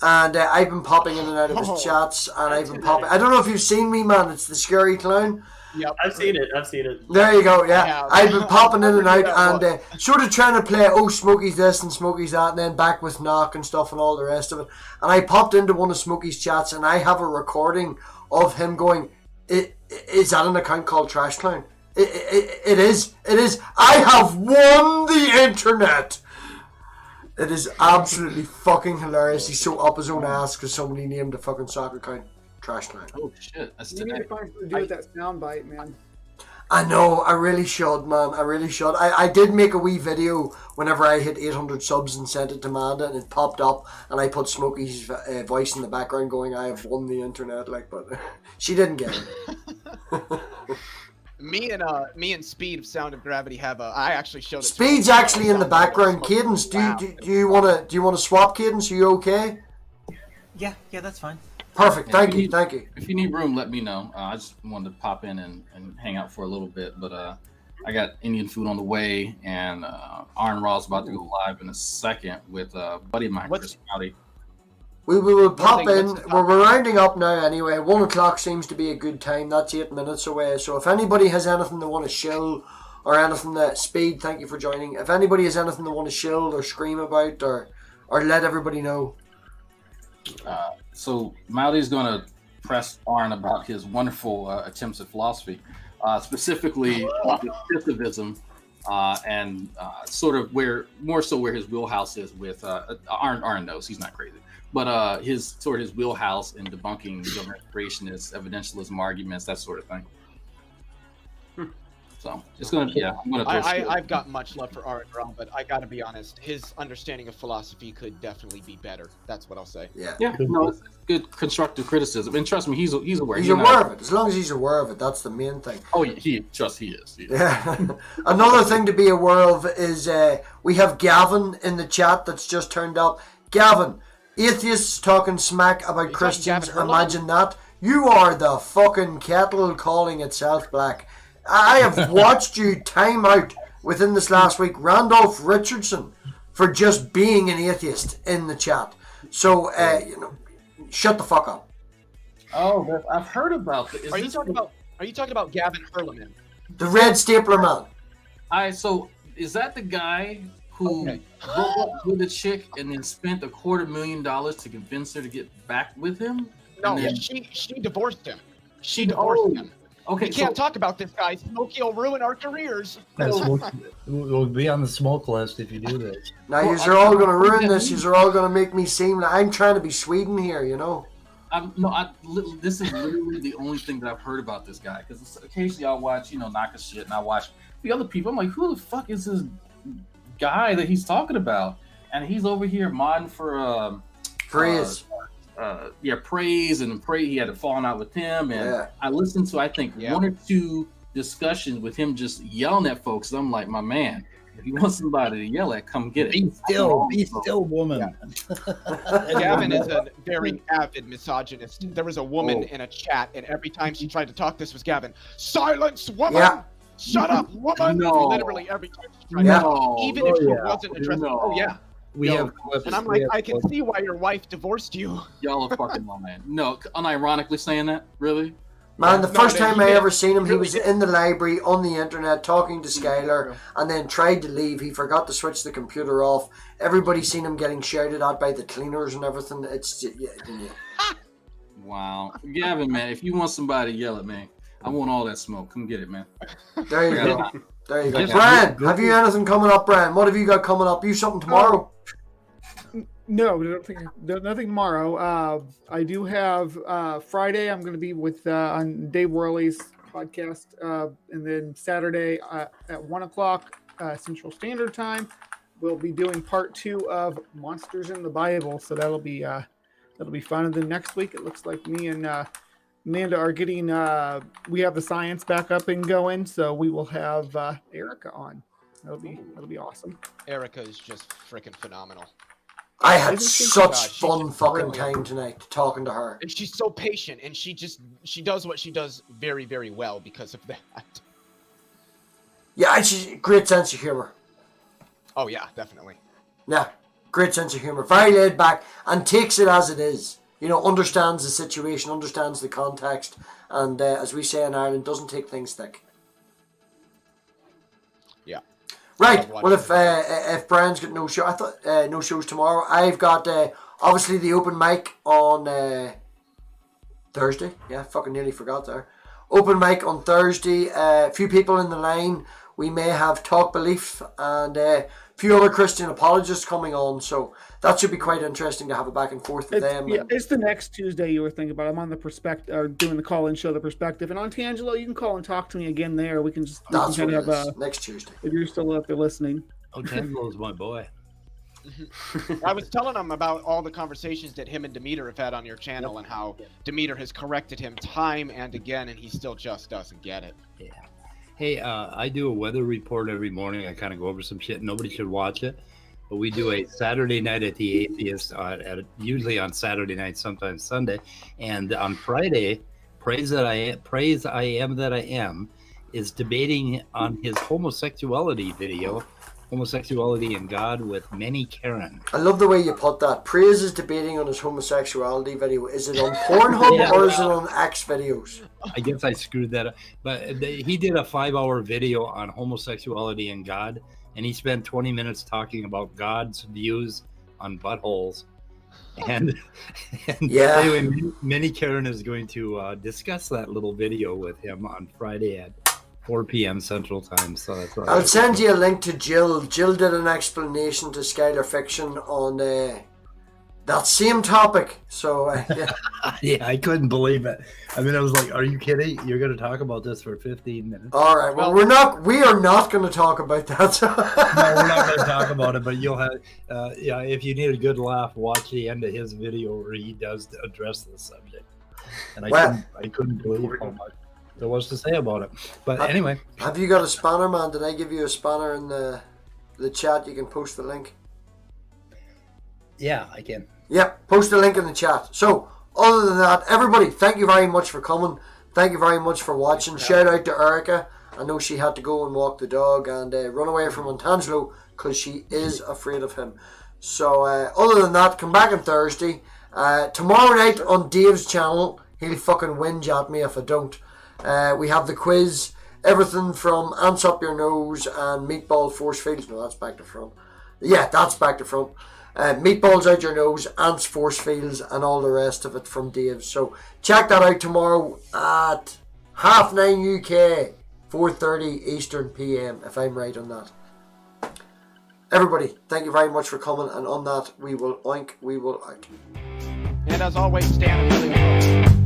And I've been popping in and out of his chats, and I've been popping. I don't know if you've seen me, man. It's the scary clown. Yep. I've seen it. There you go. Yeah, I've been popping in and out, that and sort of trying to play. Oh, Smokey's this and Smokey's that, and then back with knock and stuff and all the rest of it. And I popped into one of Smokey's chats, and I have a recording of him going, "Is that an account called Trash Clown? It is. It is. I have won the internet." It is absolutely fucking hilarious. He's so up his own ass because somebody named a fucking soccer account Trash Clan. Oh shit! That's You need to find something to do with that soundbite, man. I know, I really should, man. I really should. I did make a wee video whenever I hit 800 subs and sent it to Amanda, and it popped up, and I put Smokey's voice in the background going, I have won the internet, like, but she didn't get it. Me and Speed of Sound of Gravity have a. I actually showed it. Speed's actually in the background. Cadence, do you wanna swap, Cadence? Are you okay? Yeah, that's fine. Perfect. Thank you. If you need room, let me know. I just wanted to pop in and hang out for a little bit, but I got Indian food on the way, and Arn Raw's about to go live in a second with a buddy of mine, Chris Rowdy. We will pop in. We're rounding up now anyway. 1 o'clock seems to be a good time. That's 8 minutes away. So if anybody has anything they want to shill or anything that Speed, thank you for joining. If anybody has anything they want to shill or scream about or let everybody know. So Maudy's going to press Arn about his wonderful attempts at philosophy, specifically positivism, and sort of where his wheelhouse is with Arn knows he's not crazy. But his wheelhouse in debunking government creationist, evidentialism arguments, that sort of thing. So it's gonna, I'm gonna. I've got much love for Aaron Brown, but I gotta be honest, his understanding of philosophy could definitely be better. That's what I'll say. Yeah. No, it's good constructive criticism, and trust me, he's aware. He's aware of it. As long as he's aware of it, that's the main thing. Oh, he is. Yeah. Another thing to be aware of is we have Gavin in the chat that's just turned up. Gavin, atheists talking smack about Christians. Imagine that. You are the fucking kettle calling itself black. I have watched you time out within this last week, Randolph Richardson, for just being an atheist in the chat. So, shut the fuck up. Oh, I've heard about this. Are you talking about Gavin Herleman? The red stapler man. So is that the guy who broke up with a chick and then spent $250,000 to convince her to get back with him? No, she divorced him. She divorced him. Okay, we can't talk about this guy. Smokey will ruin our careers. We'll be on the smoke list if you do this. Now, you're all going to ruin this. You're all going to make me seem like I'm trying to be Sweden here, you know? This is literally the only thing that I've heard about this guy. Because occasionally I'll watch, Naka shit, and I watch the other people. I'm like, who the fuck is this guy that he's talking about? And he's over here modding for praise. Praise and pray. He had a falling out with him, and I listened to I think 1 or 2 discussions with him just yelling at folks. I'm like, my man, if you want somebody to yell at, come get it. Be still, woman. Gavin is a very avid misogynist. There was a woman in a chat, and every time she tried to talk, this was Gavin. Silence, woman. Yeah. Shut up, woman. No. Literally every time she tried to talk, even if she wasn't addressing. Oh yeah. We have clips. And I'm like, I can see why your wife divorced you. Y'all are fucking low, man. No, unironically saying that, really? Man, the first time I ever seen him, he was in the library on the internet talking to Skylar, and then tried to leave. He forgot to switch the computer off. Everybody seen him getting shouted at by the cleaners and everything. It's Wow, Gavin, man, if you want somebody to yell at me, I want all that smoke. Come get it, man. There you go. There you go. Brian, have you anything coming up, Brian? What have you got coming up? You something tomorrow? No, nothing tomorrow. I do have Friday. I'm going to be with on Dave Worley's podcast, and then Saturday at 1 o'clock Central Standard Time, we'll be doing part 2 of Monsters in the Bible. So that'll be fun. And then next week, it looks like me and Amanda are getting. We have the science back up and going, so we will have Erica on. That'll be awesome. Erica is just freaking phenomenal. I had such fun fucking time tonight talking to her. And she's so patient, and she does what she does very, very well because of that. Yeah, she's great sense of humor. Oh yeah, definitely. Yeah, great sense of humor. Very laid back and takes it as it is. Understands the situation, understands the context, and as we say in Ireland, doesn't take things thick. Yeah. Right. Well, if Brian's got no show, I thought no shows tomorrow. I've got obviously the open mic on Thursday. Yeah, fucking nearly forgot there. Open mic on Thursday. A few people in the line. We may have Talk Belief and few other Christian apologists coming on, so that should be quite interesting to have a back and forth with them. Yeah, it's the next Tuesday you were thinking about. I'm on the perspective, or doing the call-in show, The Perspective, and on Tangelo, you can call and talk to me again there. We can just That's kind what of it have is. Next Tuesday. if you're still out there listening. Oh, Tangelo's my boy. I was telling him about all the conversations that him and Demeter have had on your channel and how Demeter has corrected him time and again, and he still just doesn't get it. Yeah. Hey, I do a weather report every morning. I kind of go over some shit. Nobody should watch it, but we do a Saturday night at the Atheist, usually on Saturday night, sometimes Sunday, and on Friday, Praise I Am That I Am is debating on his homosexuality video. Homosexuality and God with many Karen. I love the way you put that. Praise is debating on his homosexuality video. Is it on Pornhub or is it on X videos? I guess I screwed that up. But he did a 5-hour video on homosexuality and God, and he spent 20 minutes talking about God's views on buttholes. And yeah, anyway, Minnie Karen is going to discuss that little video with him on Friday at 4 p.m. Central Time. So that's what I'll send you a link to Jill. Jill did an explanation to Skylar Fiction on that same topic. So yeah. Yeah, I couldn't believe it. I mean, I was like, "Are you kidding? You're going to talk about this for 15 minutes?" All right. Well, we are not going to talk about that. No, we're not going to talk about it. But you'll have, yeah. If you need a good laugh, watch the end of his video where he does address this subject. And I couldn't believe how much there was to say about it. But anyway, have you got a spanner, man? Did I give you a spanner in the chat? You can post the link. Yeah, I can. Yep, post the link in the chat. So, other than that, everybody, thank you very much for coming. Thank you very much for watching. Shout out to Erica. I know she had to go and walk the dog and run away from Montangelo because she is afraid of him. So, other than that, come back on Thursday. Tomorrow night on Dave's channel, he'll fucking whinge at me if I don't. We have the quiz, everything from ants up your nose and meatball force fields. No, that's back to front. Yeah, that's back to front. Meatballs out your nose, ants force fields, and all the rest of it from Dave. So check that out tomorrow at 9:30 UK, 4:30 Eastern PM, if I'm right on that. Everybody, thank you very much for coming, and on that, we will oink, we will out. And as always, stand and really